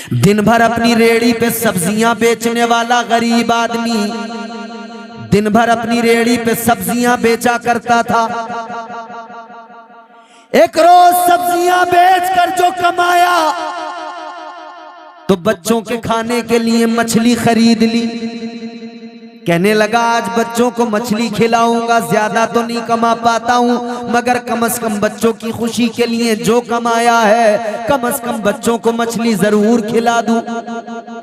दिन भर अपनी रेहड़ी पे सब्जियां बेचने वाला गरीब आदमी दिन भर अपनी रेहड़ी पे सब्जियां बेचा करता था। एक रोज सब्जियां बेचकर जो कमाया तो बच्चों के खाने के लिए मछली खरीद ली। कहने लगा आज बच्चों को मछली खिलाऊंगा, ज्यादा तो नहीं कमा पाता हूं मगर कम से कम बच्चों की खुशी के लिए जो कमाया है कम से कम बच्चों को मछली जरूर खिला दूं।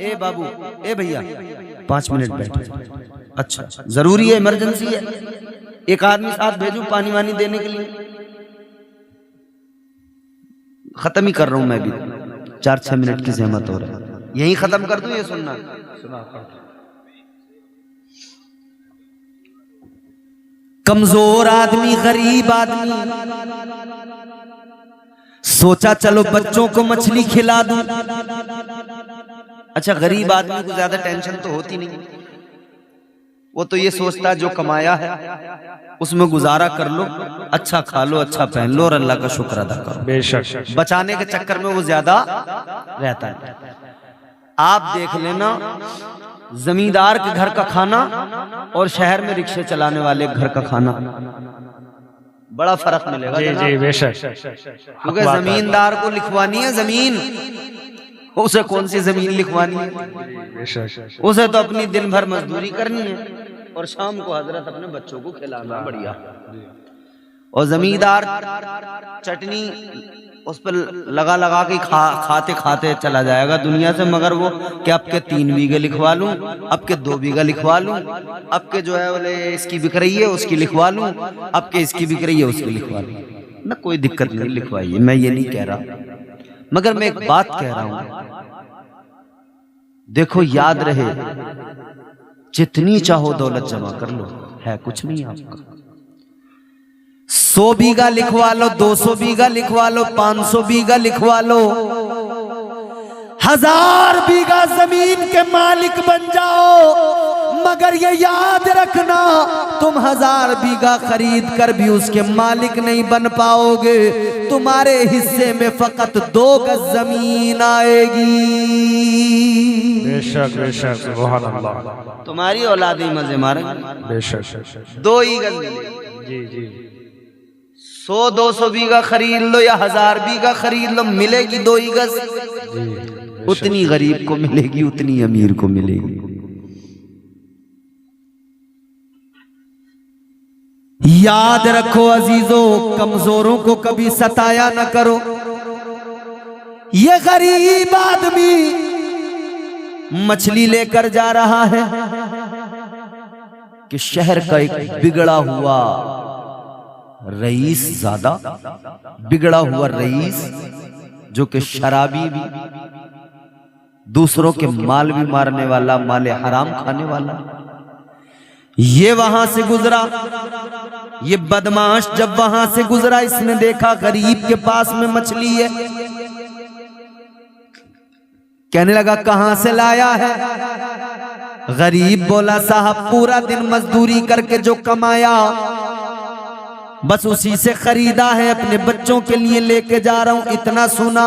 ए बाबू, ए भैया 5 मिनट बैठो। अच्छा जरूरी है, इमरजेंसी है, एक आदमी साथ भेजूं पानी वानी देने के लिए? खत्म ही कर रहा हूं मैं भी, 4-6 मिनट की जहमत हो रहा है, यही खत्म कर दूं? ये सुनना कमजोर आदमी, गरीब आदमी सोचा चलो बच्चों को मछली खिला दूं। अच्छा गरीब आदमी को ज्यादा टेंशन तो होती नहीं, वो तो ये सोचता जो कमाया है उसमें गुजारा कर लो, अच्छा खा लो, अच्छा पहन लो और अल्लाह का शुक्र अदा करो। बेशक बचाने के चक्कर में वो ज्यादा रहता है। आप देख लेना जमींदार के घर का खाना और शहर में रिक्शे चलाने वाले घर का खाना बड़ा फर्क मिलेगा। जी जी बेशक, क्योंकि जमींदार को लिखवानी है जमीन, उसे कौन सी जमीन लिखवानी है? उसे तो अपनी दिन भर मजदूरी करनी है और शाम को हजरत अपने बच्चों को खिलाना बढ़िया। और जमींदार चटनी उस पर लगा लगा के खाते खाते चला जाएगा दुनिया से, मगर वो कि अब के 3 बीघे लिखवा लूं, अब के 2 बीघा लिखवा लूं, अब के जो है बोले इसकी बिक रही है उसकी लिखवा लूं, अब के इसकी बिक रही है उसकी लिखवा लूं ना, कोई दिक्कत नहीं, लिखवाइए, मैं ये नहीं कह रहा, मगर मैं एक बात कह रहा हूं, देखो याद रहे जितनी चाहो दौलत जमा कर लो, है कुछ नहीं आपका। 100 बीघा लिखवा लो, 200 बीघा लिखवा लो, 500 बीघा लिखवा लो, 1000 बीघा जमीन के मालिक बन जाओ, मगर ये याद रखना तुम 1000 बीघा खरीद कर भी उसके मालिक नहीं बन पाओगे। तुम्हारे हिस्से में फकत 2 गज जमीन आएगी। बेशक बेशक, सुभान अल्लाह। तुम्हारी औलाद ही मजे मारेंगे। बेशक 2 ही गज जी जी। 100-200 बीघा खरीद लो या 1000 बीघा खरीद लो, मिलेगी 2 ही गज, उतनी गरीब को मिलेगी उतनी अमीर को मिलेगी। याद रखो अजीजों, कमजोरों को कभी सताया न करो। ये गरीब आदमी मछली लेकर जा रहा है कि शहर का एक बिगड़ा हुआ रईस, ज्यादा बिगड़ा हुआ रईस जो कि शराबी भी, दूसरों के माल भी मारने वाला, माले हराम खाने वाला, ये वहां से गुजरा। ये बदमाश जब वहां से गुजरा इसने देखा गरीब के पास में मछली है, कहने लगा कहां से लाया है? गरीब बोला साहब पूरा दिन मजदूरी करके जो कमाया बस उसी से खरीदा है, अपने बच्चों के लिए लेके जा रहा हूं। इतना सुना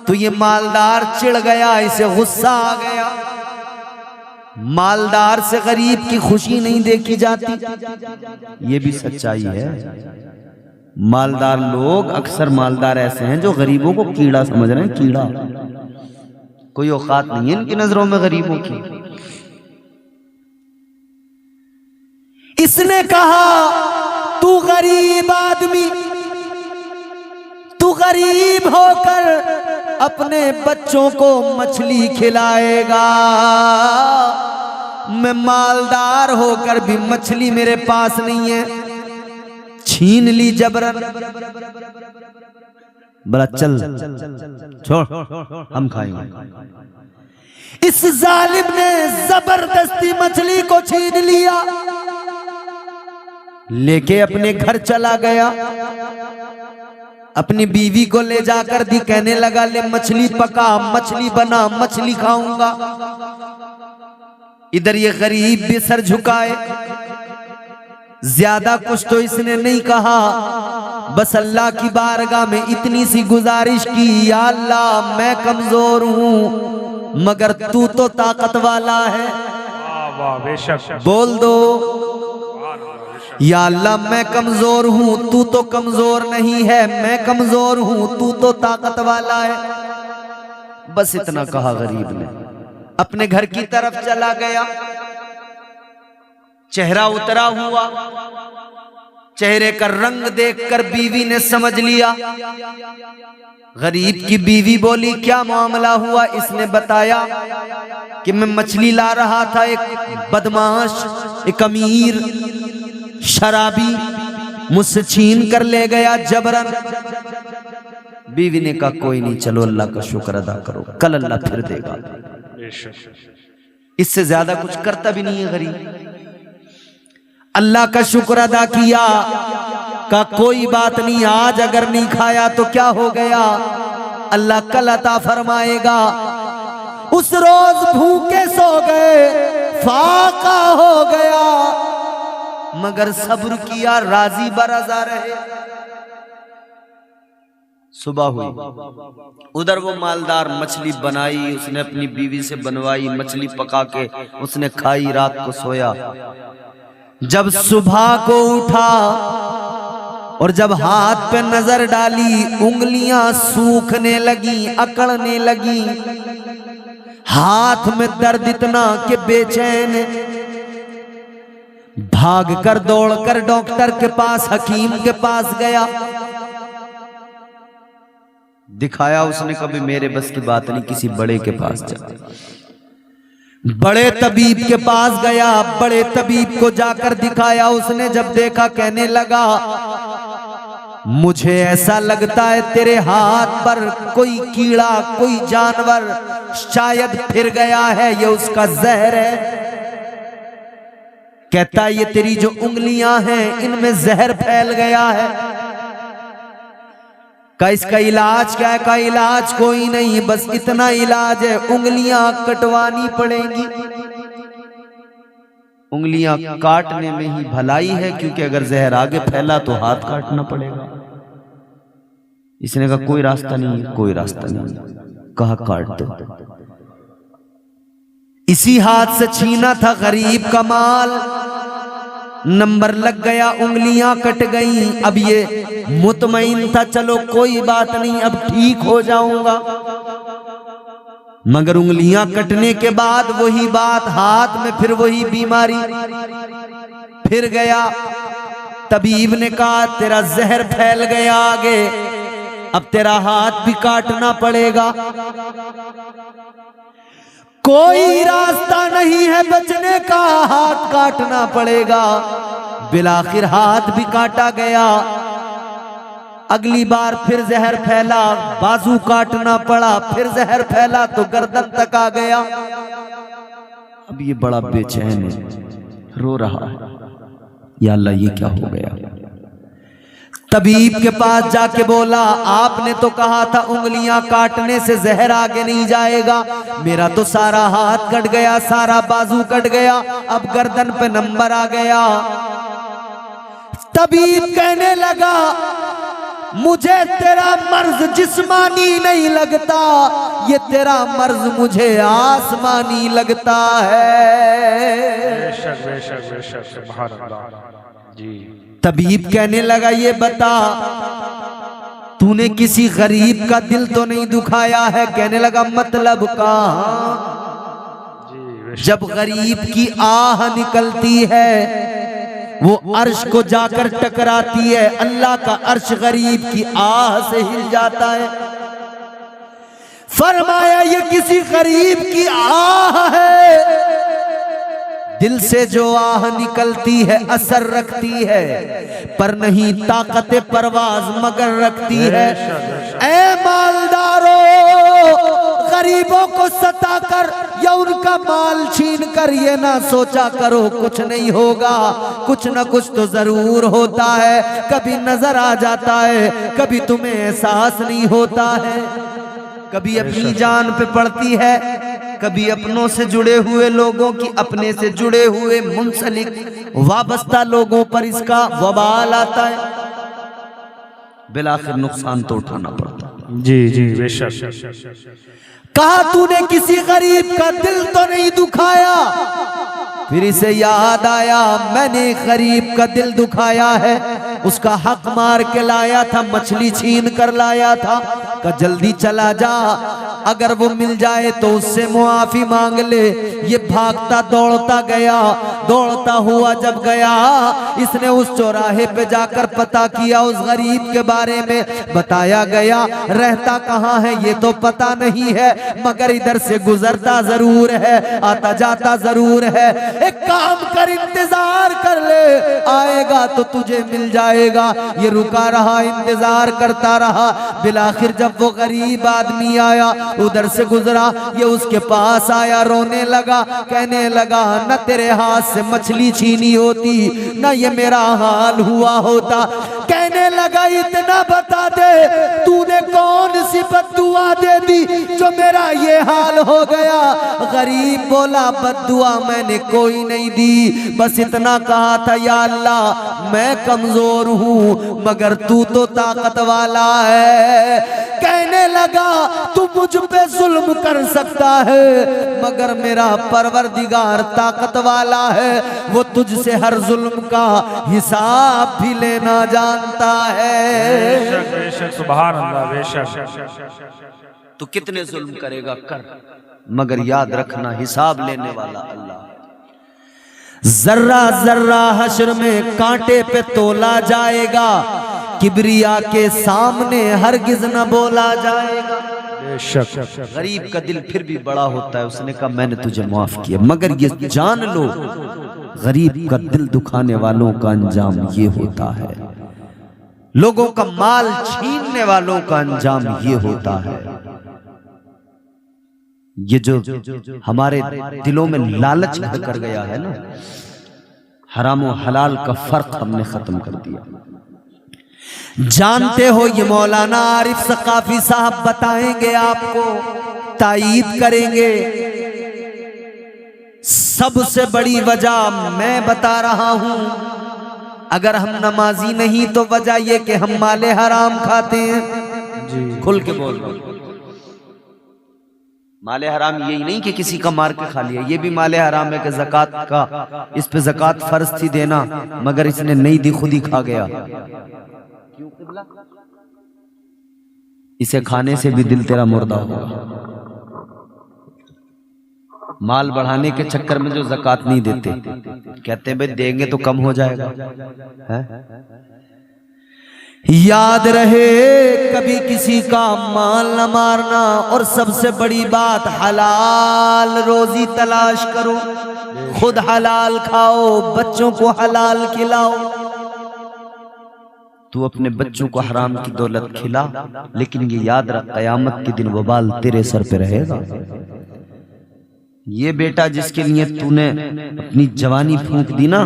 तो ये मालदार चिढ़ गया, इसे गुस्सा आ गया। मालदार से गरीब की खुशी नहीं देखी जाती, ये भी सच्चाई है। मालदार लोग, अक्सर मालदार ऐसे हैं जो गरीबों को कीड़ा समझ रहे हैं, कीड़ा, कोई औकात नहीं है इनकी नजरों में गरीबों की। इसने कहा तू गरीब आदमी, तू गरीब होकर अपने बच्चों को मछली खिलाएगा, मैं मालदार होकर भी मछली मेरे पास नहीं है, छीन ली जबरन। बड़ा चल छोड़ हम खाएंगे। इस जालिम ने जबरदस्ती मछली को छीन लिया, लेके अपने घर चला गया, अपनी बीवी को ले जाकर दी, कहने लगा ले मछली पका, मछली बना, मछली खाऊंगा। इधर ये गरीब भी सर झुकाए, ज्यादा कुछ तो इसने नहीं कहा, बस अल्लाह की बारगाह में इतनी सी गुजारिश की, या अल्लाह मैं कमजोर हूं मगर तू तो ताकत वाला है। वाह बेशक। बोल दो, या अल्लाह मैं कमजोर हूं, तू तो कमजोर नहीं है, मैं कमजोर हूं, तू तो ताकत वाला है। बस इतना कहा गरीब ने, अपने घर की तरफ चला गया। चेहरा उतरा हुआ, चेहरे का रंग देखकर बीवी ने समझ लिया। गरीब की बीवी बोली क्या मामला हुआ? इसने बताया कि मैं मछली ला रहा था, एक बदमाश, एक अमीर शराबी मुझसे छीन कर ले गया जबरन। बीवी ने कहा कोई नहीं, चलो अल्लाह का शुक्र अदा करो, कल अल्लाह फिर देगा। इससे ज्यादा कुछ करता भी नहीं है गरीब। अल्लाह का शुक्र अदा किया, का कोई बात नहीं, आज अगर नहीं खाया तो क्या हो गया, अल्लाह कल अता फरमाएगा। उस रोज भूखे सो गए, फाका हो गया, मगर सब्र किया, राजी बरजा रहे। सुबह हुई, उधर वो मालदार मछली बनाई, उसने अपनी बीवी से बनवाई, मछली पका के उसने खाई, रात को सोया। जब सुबह को उठा और जब हाथ पे नजर डाली, उंगलियां सूखने लगी, अकड़ने लगी, हाथ में दर्द इतना कि बेचैन। भागकर दौड़कर डॉक्टर के पास, हकीम के पास गया, दिखाया उसने, कभी मेरे बस की बात नहीं, किसी बड़े के पास जा। बड़े तबीब के पास गया, बड़े तबीब को जाकर दिखाया, उसने जब देखा कहने लगा मुझे ऐसा लगता है तेरे हाथ पर कोई कीड़ा, कोई जानवर शायद फिर गया है, ये उसका जहर है। कहता ये तेरी जो उंगलियां हैं इनमें जहर फैल गया है। का इसका इलाज क्या है? का इलाज कोई नहीं, बस इतना इलाज है, उंगलियां कटवानी पड़ेंगी। उंगलियां काटने में ही भलाई है, क्योंकि अगर जहर आगे फैला तो हाथ काटना पड़ेगा। इसने कहा कोई रास्ता नहीं है, कोई रास्ता नहीं। कहा काट दो। इसी हाथ से छीना था गरीब का माल, नंबर लग गया, उंगलियां कट गई। अब ये मुतमईन था, चलो कोई बात नहीं, अब ठीक हो जाऊंगा। मगर उंगलियां कटने के बाद वही बात, हाथ में फिर वही बीमारी फिर गया। तबीब ने कहा तेरा जहर फैल गया आगे, अब तेरा हाथ भी काटना पड़ेगा। कोई रास्ता नहीं है बचने का, हाथ काटना पड़ेगा। बिलाखिर हाथ भी काटा गया। अगली बार फिर जहर फैला, बाजू काटना पड़ा, फिर जहर फैला तो गर्दन तक आ गया। अब ये बड़ा बेचैन है, रो रहा है, या अल्लाह ये क्या हो गया। तबीब के पास जाके बोला आपने तो कहा था उंगलियां काटने से जहर आगे नहीं जाएगा, मेरा तो सारा हाथ कट गया, सारा बाजू कट गया, अब गर्दन पे नंबर आ गया। तबीब कहने लगा मुझे तेरा मर्ज जिस्मानी नहीं लगता, ये तेरा मर्ज मुझे आसमानी लगता है। बेशक बेशक बेशक, सुभान अल्लाह जी। तबीब कहने लगा ये बता तूने किसी गरीब का दिल तो नहीं दुखाया है? कहने लगा मतलब कहां? जब गरीब की आह निकलती है वो अर्श को जाकर टकराती है, अल्लाह का अर्श गरीब की आह से हिल जाता है। फरमाया ये किसी गरीब की आह है, दिल से जो आह निकलती है असर रखती है, पर नहीं ताकत परवाज मगर रखती है। ऐ मालदारों, गरीबों को सताकर या उनका माल छीन कर ये ना सोचा करो कुछ नहीं होगा, कुछ ना कुछ तो जरूर होता है। कभी नजर आ जाता है, कभी तुम्हें एहसास नहीं होता है, कभी अपनी जान पे पड़ती है, कभी अपनों से जुड़े हुए लोगों की, अपने से जुड़े हुए मुंसलिक वाबस्ता लोगों पर इसका वबाल आता है, बिलाखिर नुकसान तो उठाना पड़ता है। जी जी बेशक। कहा तूने किसी गरीब का दिल तो नहीं दुखाया, फिर इसे याद आया मैंने गरीब का दिल दुखाया है, उसका हक मार के लाया था, मछली छीन कर लाया था। का जल्दी चला जा, अगर वो मिल जाए तो उससे मुआफी मांग ले। ये भागता दौड़ता गया, दौड़ता हुआ जब गया, इसने उस चौराहे पे जाकर पता किया, उस गरीब के बारे में बताया गया। रहता कहाँ है ये तो पता नहीं है, मगर इधर से गुजरता जरूर है, आता जाता जरूर है। एक काम कर, इंतजार कर ले, आएगा तो तुझे मिल जाएगा। ये रुका रहा, इंतजार करता रहा। बिलाखिर जब वो गरीब आदमी आया, उधर से गुजरा, ये उसके पास आया, रोने लगा, कहने लगा न तेरे हाथ से मछली छीनी होती, न ये मेरा हाल हुआ होता। कहने लगा इतना बता दे, तूने कौन सी बद्दुआ दे दी जो मेरा ये हाल हो गया। गरीब बोला बद्दुआ मैंने कोई नहीं दी, बस इतना कहा था या अल्लाह मैं कमजोर हूँ मगर तू तो ताकत वाला है। कहने लगा तू मुझ पे जुल्म कर सकता है मगर मेरा परवरदिगार ताकत वाला है, वो तुझसे हर जुल्म का हिसाब भी लेना जानता है। बेशक बेशक सुभान अल्लाह बेशक। तो कितने जुल्म करेगा कर, मगर याद रखना हिसाब लेने वाला अल्लाह है। जर्रा जर्रा हश्र में कांटे पे तोला जाएगा, किबरिया के सामने हरगिज न बोला जाएगा। बेशक। गरीब का दिल फिर भी बड़ा होता है, उसने कहा मैंने तुझे माफ किया, मगर ये जान लो गरीब का दिल दुखाने वालों का अंजाम ये होता है, लोगों का माल छीनने वालों का अंजाम ये होता है। ये जो हमारे दिलों में लालच भर कर गया है ना, हराम और हलाल का फर्क हमने खत्म कर दिया। जानते हो ये मौलाना आरिफ सकाफी साहब बताएंगे आपको, तायीद करेंगे। सबसे बड़ी वजह मैं बता रहा हूं, अगर हम नमाजी नहीं तो वजह ये कि हम माले हराम खाते हैं। जी खुल के बोल दो, माले हराम यही नहीं कि किसी का मार के खा लिया, ये भी माले हराम है कि ज़कात का इस पे ज़कात फर्ज थी देना मगर इसने नहीं दी, खुद ही खा गया। क्यों क़िबला? इसे खाने से भी दिल तेरा मुर्दा होगा। माल बढ़ाने के चक्कर में जो ज़कात नहीं देते, कहते भाई देंगे तो कम हो जाएगा है? याद रहे कभी किसी का माल न मारना, और सबसे बड़ी बात हलाल रोजी तलाश करो, खुद हलाल खाओ, बच्चों को हलाल खिलाओ। तू अपने बच्चों को हराम की दौलत खिला, लेकिन ये याद रख कयामत के दिन वबाल तेरे सर पे रहेगा। ये बेटा जिसके लिए तूने अपनी जवानी फूंक दी ना,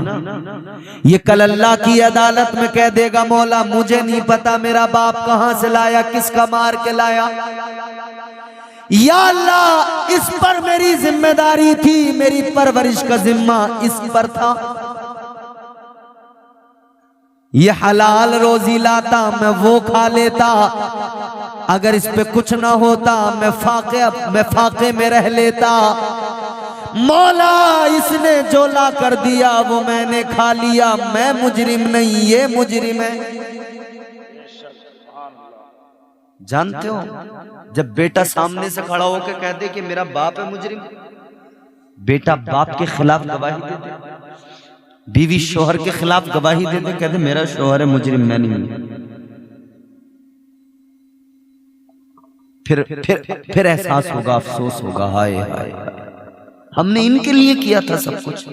ये कल अल्लाह की अदालत में कह देगा मौला मुझे नहीं पता मेरा बाप कहां से लाया, किसका मार के लाया। या अल्लाह इस पर मेरी जिम्मेदारी थी, मेरी परवरिश का जिम्मा इस पर था। ये हलाल रोजी लाता मैं वो खा लेता, अगर इस पे कुछ ना होता मैं फाके में रह लेता। मौला इसने जो ला कर दिया वो मैंने खा लिया, मैं मुजरिम नहीं ये मुजरिम है। जानते हो जब बेटा सामने से खड़ा होकर कह दे कि मेरा बाप है मुजरिम, बेटा बाप के खिलाफ गवाही दे दे, बीवी शोहर के खिलाफ गवाही दे दे, कहते मेरा शोहर है मुजरिम मैं नहीं। फिर एहसास होगा, अफसोस होगा, हाय हाय हमने इनके लिए किया था सब कुछ,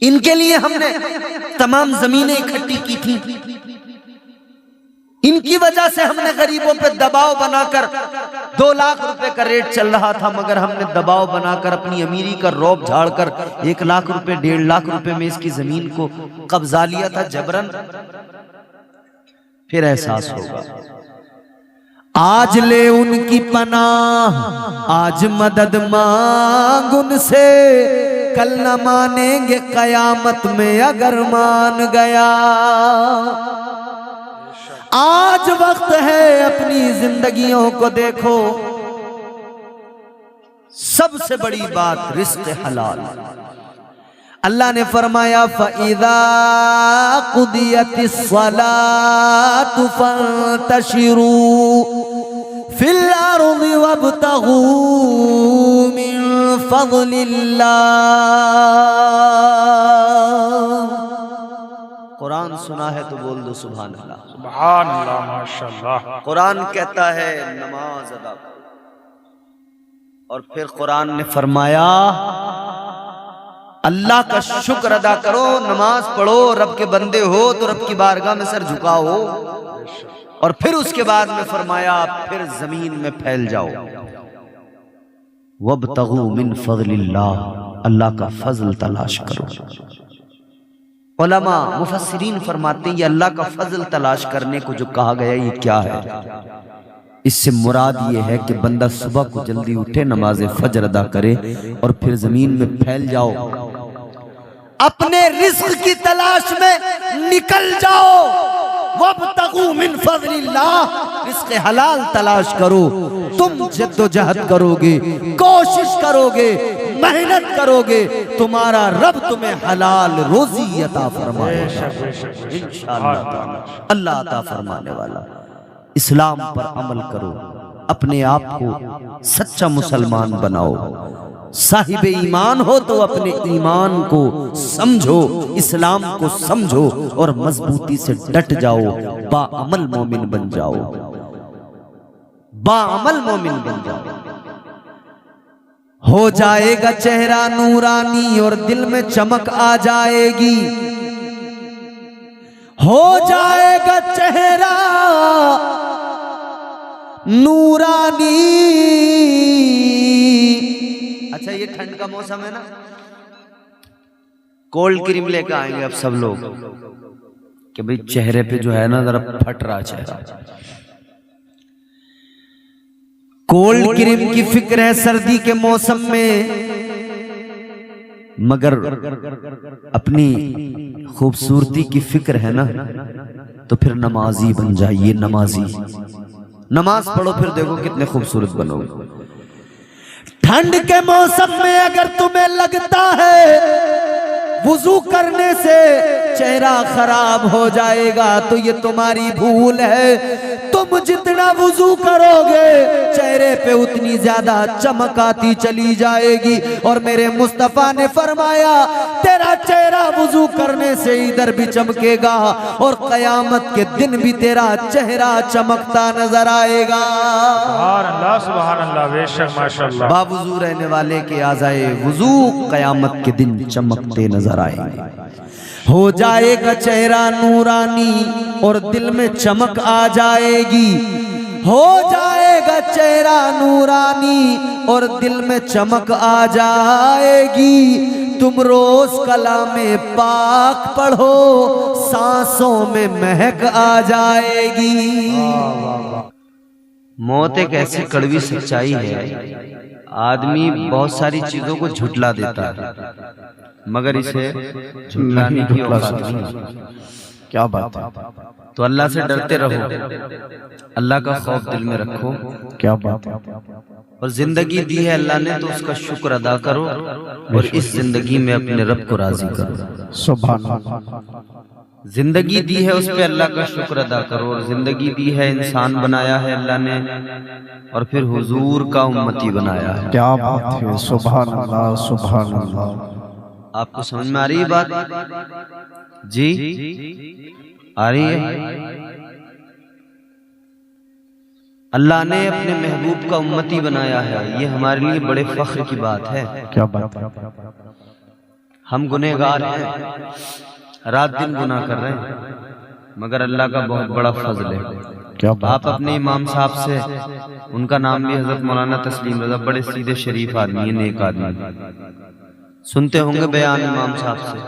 इनके लिए हमने तमाम जमीनें इकट्ठी की थी, इनकी वजह से हमने गरीबों पे दबाव बनाकर 2 लाख रुपए का रेट चल रहा था, मगर हमने दबाव बनाकर अपनी अमीरी का रौब झाड़कर 1 लाख रुपए 1.5 लाख रुपए में इसकी जमीन को कब्जा लिया था जबरन। फिर एहसास होगा। आज ले उनकी पनाह, आज मदद मांग उनसे, कल न मानेंगे कयामत में अगर मान गया। आज वक्त है अपनी जिंदगियों को देखो। सबसे बड़ी बात रिस्क हलाल। अल्लाह ने फरमाया फ़इज़ा क़ुदियतिस सलातु फ़ंतशिरू फिल अर्ज़ि वब्तगू मिन फ़ज़लिल्लाह। कुरान सुना है तो बोल दो सुभान अल्लाह। सुभान अल्लाह, माशाअल्लाह। कुरान कहता है नमाज अदा करो, और फिर कुरान ने फरमाया अल्लाह का शुक्र अदा करो, नमाज पढ़ो, रब के बंदे हो तो रब की बारगाह में सर झुकाओ, और फिर उसके बाद में फरमाया फिर जमीन में फैल जाओ। वब्तगू मिन फज़लिल्लाह, अल्लाह का फजल तलाश करो। उलमा मुफस्सिरीन फरमाते हैं ये अल्लाह का फजल तलाश करने को जो कहा गया ये क्या है? इससे मुराद ये है कि बंदा सुबह को जल्दी उठे, नमाज फजर अदा करे और फिर जमीन में फैल जाओ, अपने रिस्क की तलाश में निकल जाओ। वब्तगू मिन फज़लिल्लाह, रिस्क हलाल तलाश करो। तुम जद्दोजहद करोगे, कोशिश करोगे, मेहनत करोगे, तुम्हारा रब तुम्हें हलाल रोजी अता फरमाएगा इंशाअल्लाह। अल्लाह अता फरमाने वाला। इस्लाम पर अमल करो, अपने आप को सच्चा मुसलमान बनाओ। साहिब ईमान हो तो अपने ईमान को समझो, इस्लाम को समझो और मजबूती से डट जाओ। बाअमल मोमिन बन जाओ, बाअमल मोमिन बन जाओ। हो जाएगा चेहरा नूरानी और दिल में चमक आ जाएगी। हो जाएगा चेहरा नूरानी। अच्छा ये ठंड का मौसम है ना, कोल्ड क्रीम लेकर आएंगे अब सब लोग कि भाई चेहरे पे जो है ना जरा फट रहा चेहरा। कोल्ड क्रीम की फिक्र है सर्दी के मौसम में, मगर अपनी खूबसूरती की फिक्र है ना, तो फिर नमाजी बन जाइए। नमाजी नमाज पढ़ो, फिर देखो कितने खूबसूरत बनोगे। ठंड के मौसम में अगर तुम्हें लगता है वुजू करने से चेहरा खराब हो जाएगा तो ये तुम्हारी भूल है। तुम जितना वुजू करोगे चेहरे पे उतनी ज्यादा चमक आती चली जाएगी। और मेरे मुस्तफा ने फरमाया तेरा चेहरा वुजू करने से इधर भी चमकेगा और कयामत के दिन भी तेरा चेहरा चमकता नजर आएगा। सुभान अल्लाह, सुभान अल्लाह, बेशक माशाअल्लाह। बावुजू रहने वाले के आज़ाए वुजू कयामत के दिन चमकते नजर आएंगे। हो जाएगा चेहरा नूरानी और दिल में चमक आ जाएगी। हो जाएगा चेहरा नूरानी और दिल में चमक आ जाएगी। तुम रोज कलामे पाक पढ़ो, सांसों में महक आ जाएगी। मौत एक ऐसी कड़वी सच्चाई है, आदमी बहुत सारी चीजों को झुटला देता है मगर इसे झुटलाने की औकात नहीं। क्या बात है। तो अल्लाह से डरते रहो, अल्लाह का खौफ दिल में रखो। क्या बात है। और जिंदगी दी है अल्लाह ने तो उसका शुक्र अदा करो और इस जिंदगी में अपने रब को राजी करो। सुभान अल्लाह। जिंदगी दी है उस पे अल्लाह का शुक्र अदा करो। और जिंदगी दी है, इंसान बनाया है अल्लाह ने और फिर हुजूर का उम्मती बनाया है। क्या बात है। सुभान अल्लाह, सुभान अल्लाह। आपको समझ में आ रही है बात जी? आ रही है। अल्लाह ने अपने महबूब का उम्मती बनाया है, ये हमारे लिए बड़े फख्र की बात है। क्या बात है। हम गुनहगार हैं, रात दिन गुनाह कर रहे हैं, मगर अल्लाह का बहुत बड़ा फजल है। क्या बात। आप अपने इमाम साहब से, उनका नाम भी हजरत मौलाना तस्लीम रज़ा, बड़े सीधे शरीफ आदमी है, नेक आदमी, सुनते होंगे बयान इमाम साहब से।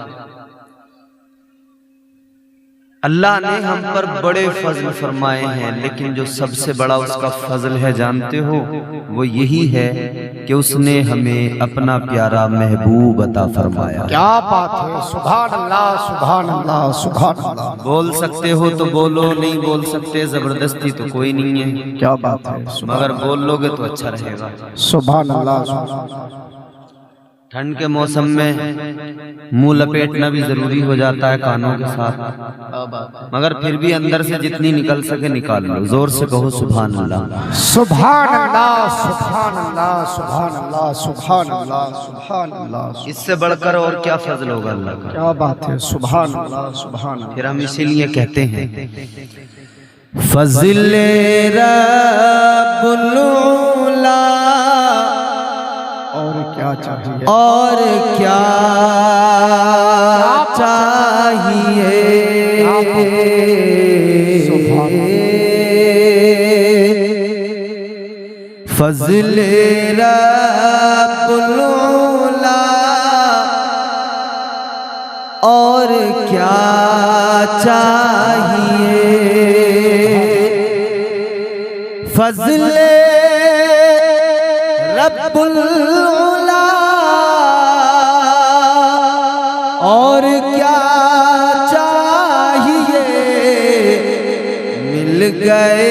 अल्लाह ने हम पर बड़े फजल फरमाए हैं, लेकिन जो सबसे बड़ा उसका फजल है जानते हो, वो यही है कि उसने हमें अपना प्यारा महबूब अता फरमाया। क्या बात है, सुभान अल्लाह सुभान अल्लाह सुभान अल्लाह। बोल सकते हो तो बोलो, नहीं बोल सकते जबरदस्ती तो कोई नहीं है। क्या बात है, मगर बोल लोगे तो अच्छा रहेगा। सुभान अल्लाह। ठंड के मौसम में मुंह लपेटना भी जरूरी हो जाता है कानों के साथ, मगर फिर भी अंदर से जितनी निकल सके निकाल लो। जोर से कहो सुभान अल्लाह सुभान अल्लाह सुभान अल्लाह सुभान अल्लाह सुभान अल्लाह सुभान अल्लाह। इससे बढ़कर और क्या फजल होगा अल्लाह का। क्या बात है, सुभान अल्लाह सुभान अल्लाह। फिर हम इसीलिए कहते हैं फज़िले रब्बुल उला, और क्या चाहिए, और क्या चाहिए। फज़िले रब्बुल उला, और क्या चाहिए। फज़िले रब्बुल उला, और क्या चाहिए। मिल गए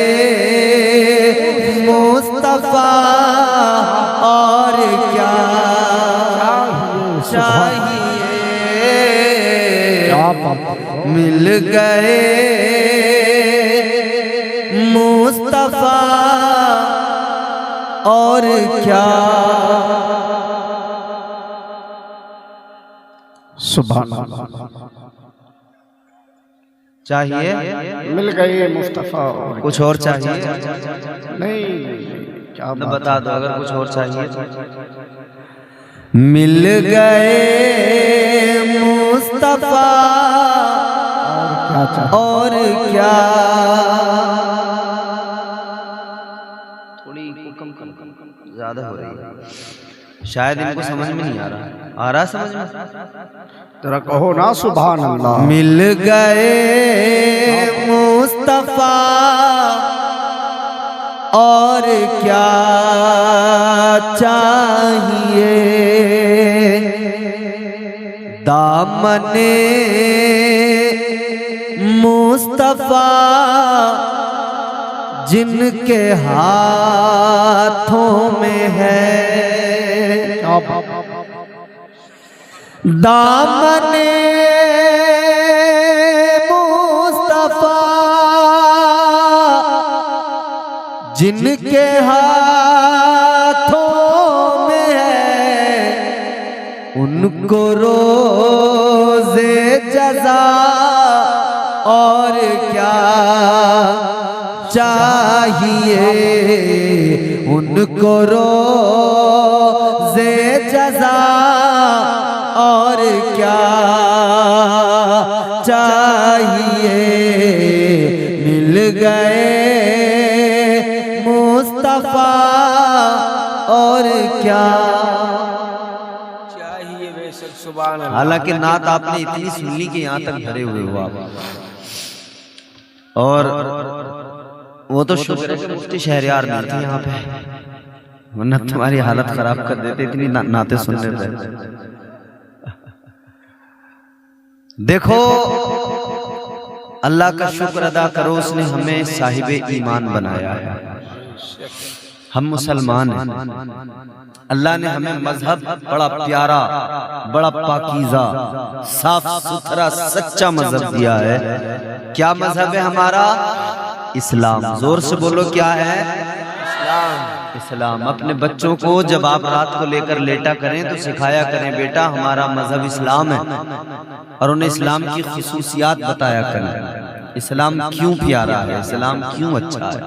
मुस्तफा, और क्या चाहिए। मिल गए मुस्तफा, और क्या सुभान अल्लाह चाहिए। मिल गए मुस्तफा, और कुछ और चाहिए नहीं, क्या तो बता दो अगर कुछ और चाहिए तो। मिल गए मुस्तफा, और क्या। थोड़ी कम ज्यादा हो रही है, शायद इनको समझ में नहीं आ रहा समझ में। जरा कहो ना सुभान अल्लाह। मिल गए मुस्तफा, और क्या चाहिए। दामने मुस्तफा, जिनके हाथों में है। दामने मुस्तफा, जिनके हाथों में है। उनको रोज़े जज़ा, और क्या चाहिए। उनको रोज़े जज़ा, और क्या चाहिए। मिल गए मुस्तफा, और क्या चाहिए। बेशक सुभान अल्लाह। हालांकि नात आपने इतनी सुन ली कि यहाँ तक भरे हुए हो आप। और वो तो शुक्र है कि मुफ्ती शहरयार नहीं थे यहाँ पे, वरना तुम्हारी हालत खराब कर देते इतनी नाते सुनने पे। देखो अल्लाह का शुक्र अदा करो, उसने हमें साहिबे ईमान बनाया है। हम मुसलमान हैं। अल्लाह ने हमें मजहब बड़ा प्यारा, बड़ा पाकीज़ा, साफ सुथरा, सच्चा मजहब दिया है। क्या मजहब है हमारा? इस्लाम। जोर से बोलो क्या है? इस्लाम। अपने बच्चों को जब आप रात को लेकर लेटा करें तो सिखाया करें, बेटा हमारा मजहब इस्लाम है, और उन्हें इस्लाम की खुसूसियात बताया करें। इस्लाम क्यों प्यारा है, इस्लाम क्यों अच्छा है।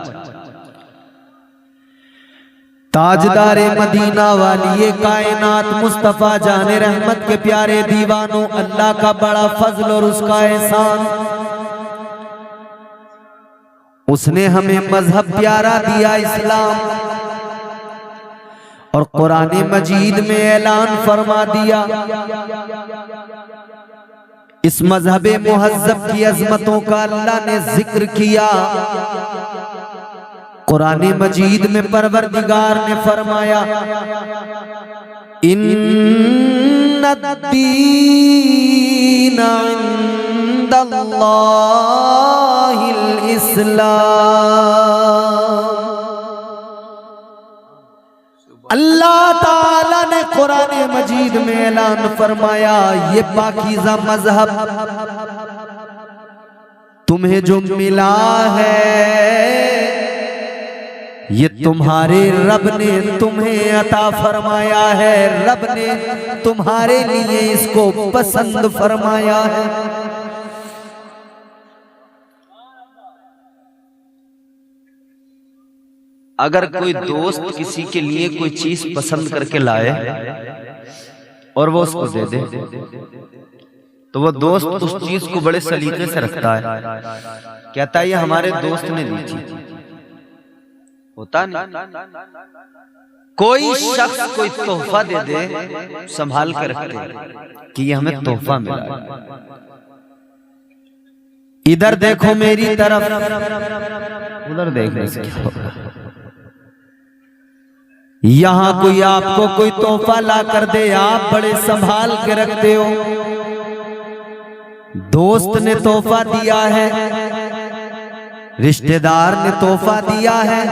ताजदारे मदीना वाली कायनात मुस्तफा जाने रहमत के प्यारे दीवानों, अल्लाह का बड़ा फजल और उसका एहसान, उसने हमें मजहब प्यारा दिया इस्लाम। और कुरान मजीद में ऐलान फरमा दिया इस मजहब मुहज्जब की अजमतों का अल्लाह ने जिक्र किया। कुरान मजीद में परवरदिगार ने फरमाया, इन्नद्दीना इंदल्लाहिल इस्लाम। अल्लाह ताला ने कुरान मजीद में ऐलान फरमाया, ये पाकीज़ा मजहब तुम्हें जो मिला है, ये तुम्हारे रब ने तुम्हें अता फरमाया है। रब ने तुम्हारे लिए इसको पसंद फरमाया है। अगर कोई दोस्त किसी के लिए कोई चीज पसंद करके लाए और वो उसको दे दे, तो वो दोस्त उस चीज को बड़े सलीके से रखता है, कहता है ये हमारे दोस्त ने दी थी। होता नहीं। कोई शख्स कोई तोहफा दे दे, संभाल कर रखते कि ये हमें तोहफा मिला है। इधर देखो मेरी तरफ, उधर देखने से क्या होगा। यहां कोई आपको कोई तोहफा ला कर दे, आप बड़े संभाल के रखते हो। दोस्त ने तोहफा दिया है, रिश्तेदार ने तोहफा दिया है,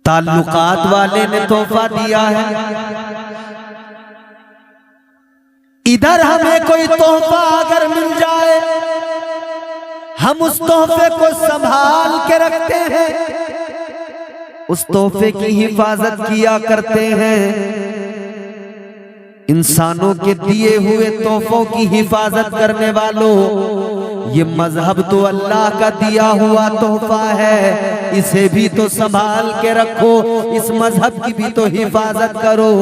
ताल्लुकात वाले ने तोहफा दिया है। इधर हमें कोई तोहफा अगर मिल जाए, हम उस तोहफे को संभाल के रखते हैं, उस तोहफे की हिफाजत किया करते हैं। इंसानों के दिए हुए तोहफों की हिफाजत करने वालों, ये मजहब तो अल्लाह का दिया हुआ तोहफा है, इसे भी तो संभाल के रखो, इस मजहब की भी तो हिफाजत करो।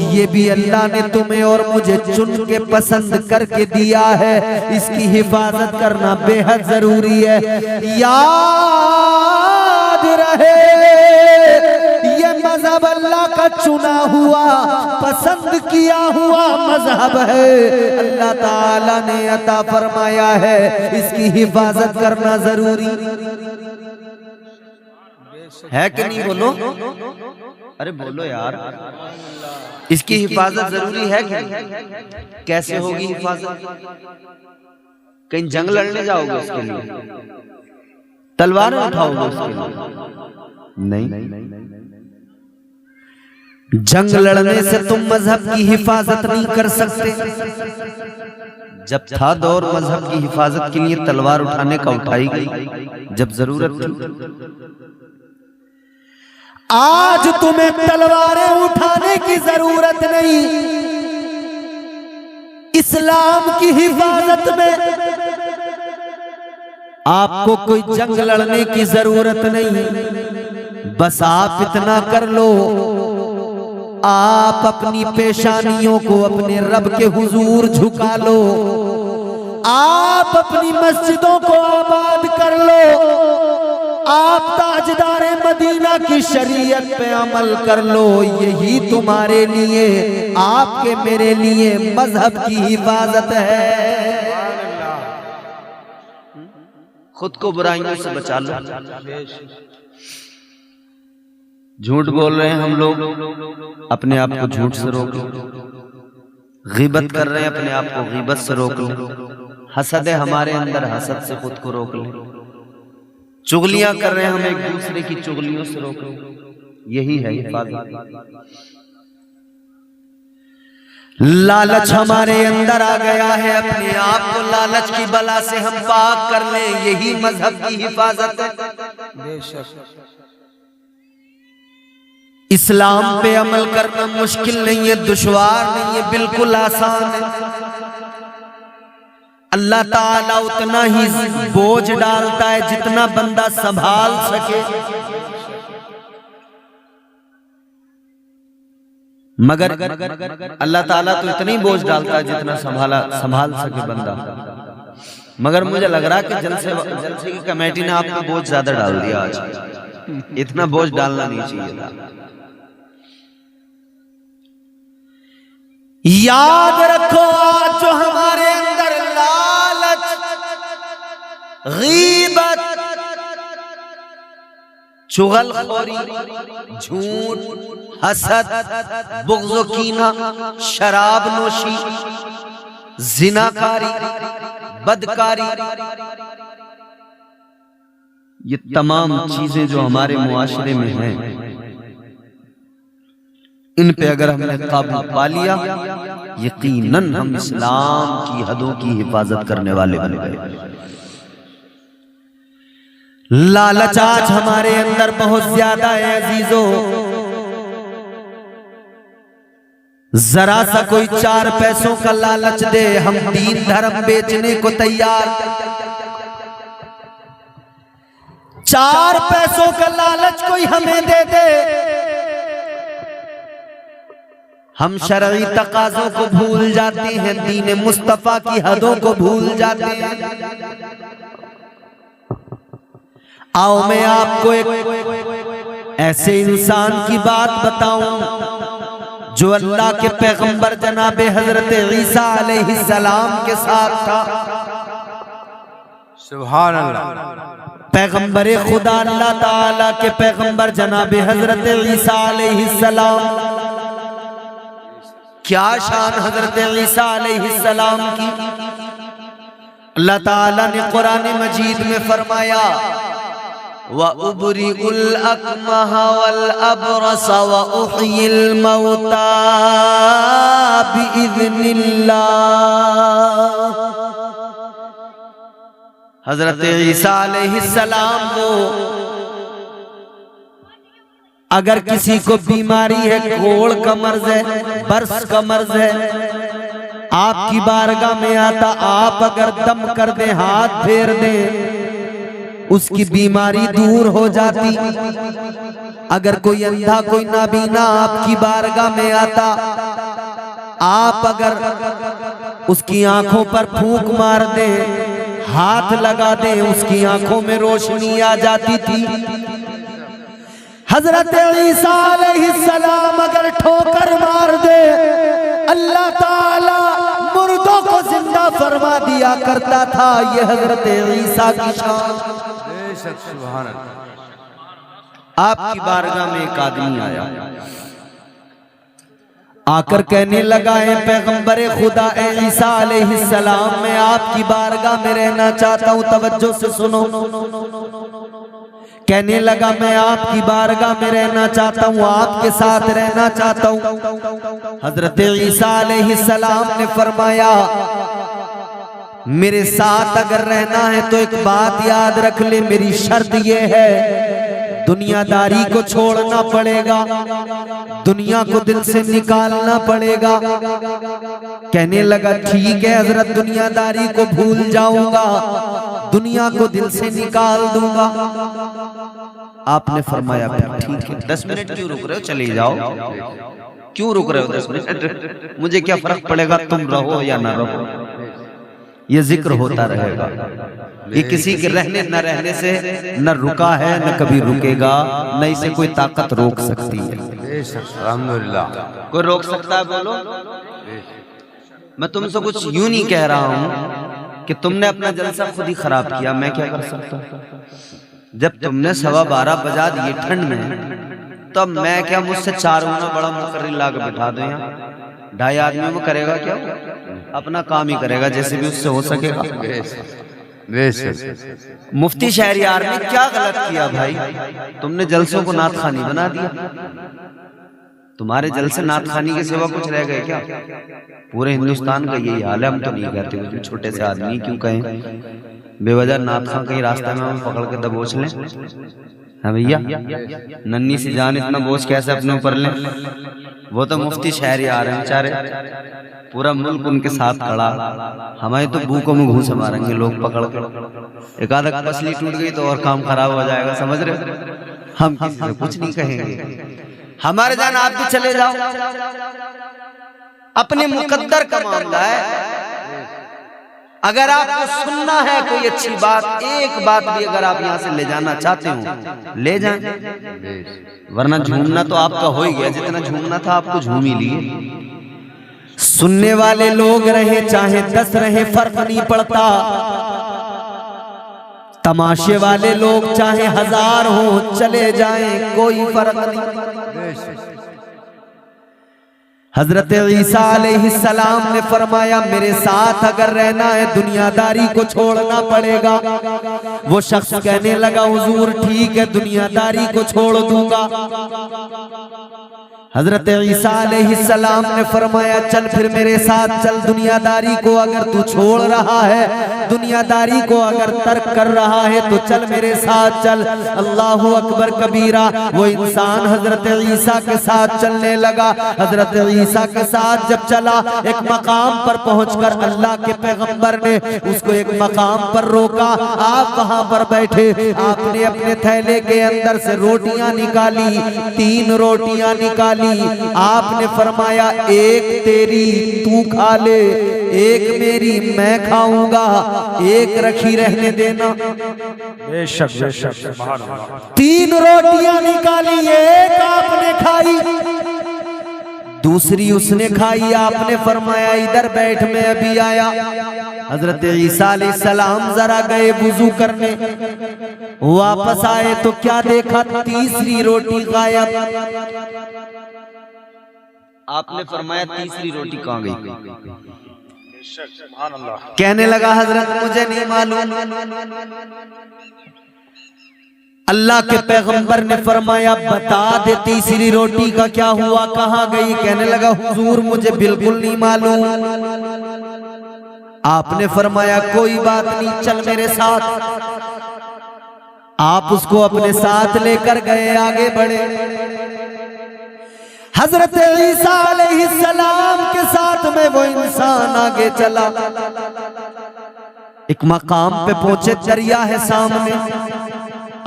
ये भी अल्लाह ने तुम्हें और मुझे चुन के पसंद करके दिया है, इसकी हिफाजत करना बेहद जरूरी है। याद रहे, ये मजहब अल्लाह का चुना हुआ, पसंद किया हुआ मजहब है, अल्लाह ताला ने अता फरमाया है, इसकी हिफाजत करना जरूरी है कि नहीं? बोलो, अरे बोलो यार, इसकी हिफाजत जरूरी है कि नहीं? कैसे होगी हिफाजत? कहीं जंग लड़ने जाओगे उसके लिए? तलवार उठाओगे उसके लिए? नहीं। जंग लड़ने से तुम मजहब की हिफाजत नहीं कर सकते। जब था दौर मजहब की हिफाजत के लिए तलवार उठाने का, उठाई गई जब जरूरत थी। आज तुम्हें तलवारें उठाने की जरूरत नहीं, इस्लाम की हिफाजत में आपको कोई जंग लड़ने की जरूरत नहीं। बस आप इतना कर लो, आप अपनी पेशानियों को अपने रब के हुजूर झुका लो, आप अपनी मस्जिदों को आबाद कर लो, आप ताजदारे मदीना की शरीयत पे अमल कर लो। यही तुम्हारे लिए, आपके मेरे लिए मजहब की हिफाजत है। खुद को बुराइयों से बचा लो। झूठ बोल रहे हैं हम लोग, अपने आप को झूठ से रोक लो। गीबत कर रहे हैं, अपने आप को गीबत से रोक लो। हसद है हमारे अंदर, हसद से खुद को रोक लो। चुगलियां कर रहे हैं, हम एक दूसरे की चुगलियों से रोक लो। यही है हिफाजत। लालच हमारे अंदर आ गया है, अपने आप को लालच की बला से हम पाक कर लें, यही मजहब की हिफाजत है। इस्लाम पे अमल करना मुश्किल नहीं है, दुश्वार नहीं है, बिल्कुल आसान है। अल्लाह ताला उतना ही बोझ डालता है जितना बंदा संभाल सके, मगर अल्लाह ताला तो इतना ही बोझ डालता है जितना संभाल सके बंदा। मगर मुझे लग रहा है कि जलसे की कमेटी ने आपको बोझ ज्यादा डाल दिया आज। इतना बोझ डालना नहीं चाहिए था। याद रखो आज जो हमारे अंदर लालच, गीबत, चुगलखोरी, झूठ, हसद, बुग़्ज़, कीना, शराब नोशी, जिनाकारी, बदकारी, ये तमाम चीजें जो हमारे मुआशरे में हैं, इन पे अगर हमने काबू पा लिया, यकीनन हम इस्लाम की हदों की हिफाजत करने वाले बन गए। लालच आज हमारे अंदर बहुत ज्यादा है अजीजों। जरा सा कोई 4 पैसों का लालच दे, हम दीन धर्म बेचने को तैयार। 4 पैसों का लालच कोई हमें दे दे, हम शरई तकाज़ों को भूल जाते हैं, दीन मुस्तफा की हदों को भूल जाते हैं। आओ मैं आपको एक ऐसे इंसान की बात बताऊं जो अल्लाह के पैगंबर जनाबे हजरत ईसा अलैहिस्सलाम के साथ था। सुभान अल्लाह। पैगंबर खुदा अल्लाह ताला के पैगंबर जनाबे हजरत ईसा अलैहिस्सलाम, क्या शान हजरत ईसा अलैहिस्सलाम की। अल्लाह ताला ने कुरान मजीद में फरमाया, व उबरीउल अकमह वल अबरस व उह्यिल मौता बिइज़्निल्लाह। हजरत ईसा अलैहिस्सलाम को अगर किसी को बीमारी है, कोढ़ का मर्ज है, बर्स का मर्ज है, आपकी बारगाह में आता, आप अगर दम कर दे, हाथ फेर दे, उसकी बीमारी दूर हो जाती। अगर कोई अंधा, कोई नाबीना आपकी बारगाह में आता, आप अगर उसकी आंखों पर फूंक मार दे, हाथ लगा दे, उसकी आंखों में रोशनी आ जाती थी। हजरत ईसा अलैहिस्सलाम अगर ठोकर मार दे, अल्लाह ताला मुर्दों को जिंदा फरमा दिया करता था। ये हजरत ईसा की शान। सुभान अल्लाह। आपकी बारगाह में एक आदमी आया, आकर कहने लगा, है पैगंबर खुदा ईसा अलैहिस्सलाम, मैं आपकी बारगाह में रहना चाहता हूँ। तवज्जो से सुनो। कहने लगा, मैं आपकी बारगाह में रहना चाहता हूँ, आपके साथ रहना चाहता हूँ। हजरत ईसा अलैहिस्सलाम ने फरमाया, मेरे साथ अगर रहना है तो एक बात याद रख ले, मेरी शर्त ये है, दुनियादारी को छोड़ना पड़ेगा, दुनिया को दिल से निकालना पड़ेगा। कहने लगा, ठीक है हजरत, दुनियादारी को भूल जाऊंगा, दुनिया को दिल से निकाल दूंगा। आपने फरमाया, ठीक है, 10 मिनट क्यों रुक रहे हो, चले जाओ। क्यों रुक रहे हो 10 मिनट? मुझे क्या फर्क पड़ेगा तुम रहो या ना रहो, ये जिक्र होता रहेगा। ये किसी के रहने न रहने से न रुका है, न कभी रुकेगा, न इसे कोई ताकत रोक सकती है। अल्हम्दुलिल्लाह। कोई रोक सकता है? बोलो। मैं तुमसे कुछ यूं नहीं कह रहा हूं कि तुमने अपना जलसा खुद ही खराब किया, मैं क्या कर सकता हूं? जब तुमने 12:15 बजा दिए ठंड में, तब मैं क्या, मुझसे 4 गुना बड़ा मुकर्रिर ला के बिठा दो यहाँ, 2.5 आदमी वो करेगा क्या? अपना काम ही करेगा, जैसे भी उससे हो सकेगा। मुफ्ती शहरियार ने क्या गलत किया भाई? तुमने जलसों को नातखानी बना दिया। तुम्हारे जलसे नातखानी के सिवा कुछ रह गए क्या? पूरे हिंदुस्तान का यही हाल है। हम तो नहीं कहते, कुछ छोटे से आदमी क्यों कहें, बेवजह नातखां कहीं रास्ते में हम पकड़ के दबोच लें। हाँ भैया, नन्ही सी जान इतना बोझ कैसे अपने ऊपर लें? वो तो मुफ्ती शहरियार हैं बेचारे, पूरा मुल्क उनके साथ खड़ा। हमारे तो भूखों में घूंसे मारेंगे लोग पकड़ के, एक आधा पसली टूट गई तो और काम खराब हो जाएगा, समझ रहे? हम किसी से कुछ नहीं कहेंगे, हमारे जान आप भी चले जाओ, अपने मुकद्दर का मामला है। अगर आपको सुनना है कोई अच्छी बात, एक बात भी अगर आप यहाँ से ले जाना चाहते हो, ले जाएं, वरना झूमना तो आपका हो ही गया। जितना झूमना था आपको झूम ही लिए। सुनने वाले लोग रहे चाहे 10 रहे फर्क नहीं पड़ता, तमाशे वाले लोग चाहे 1000 हो चले जाएं कोई फर्क नहीं। हजरत ईसा अलैहिस्सलाम ने फरमाया मेरे साथ अगर रहना है दुनियादारी को छोड़ना पड़ेगा। वो शख्स कहने लगा हुजूर ठीक है दुनियादारी को छोड़ दूंगा। हजरत ईसा अलैहिस्सलाम ने फरमाया चल फिर मेरे साथ चल, दुनियादारी को अगर तू छोड़ रहा है, दुनियादारी को अगर तर्क कर रहा है तो चल मेरे साथ चल। अल्लाहु अकबर कबीरा। वो इंसान हजरत ईसा के साथ चलने लगा। हजरत ईसा के साथ जब चला एक मकाम पर पहुंचकर अल्लाह के पैगंबर ने उसको एक मकाम पर रोका। आप वहां पर बैठे, आपने अपने थैले के अंदर से रोटियां निकाली, 3 रोटियां निकाली। आपने फरमाया एक तेरी तू खा ले, एक मेरी मैं खाऊंगा, एक रखी रहने देना। बेशक बेशक सुभान अल्लाह। 3 रोटियां निकाली, एक आपने खाई, दूसरी उसने खाई। आपने फरमाया इधर बैठ मैं अभी आया। हजरत ईसा अलैहिस्सलाम जरा गए वुजू करने, वापस आए तो क्या देखा, तीसरी रोटी गायब। आपने फरमाया तीसरी रोटी कहाँ गई? सुभान अल्लाह। कहने लगा हजरत मुझे नहीं मालूम। अल्लाह के पैगंबर ने फरमाया बता दे तीसरी रोटी का क्या हुआ, कहाँ गई? कहने लगा हुजूर मुझे बिल्कुल नहीं मालूम। आपने फरमाया कोई बात नहीं चल मेरे साथ। आप उसको अपने साथ लेकर गए, आगे बढ़े। हजरत ईसा अलैहिस्सलाम के साथ में वो इंसान आगे चला। एक मकाम पे पहुंचे, दरिया है सामने।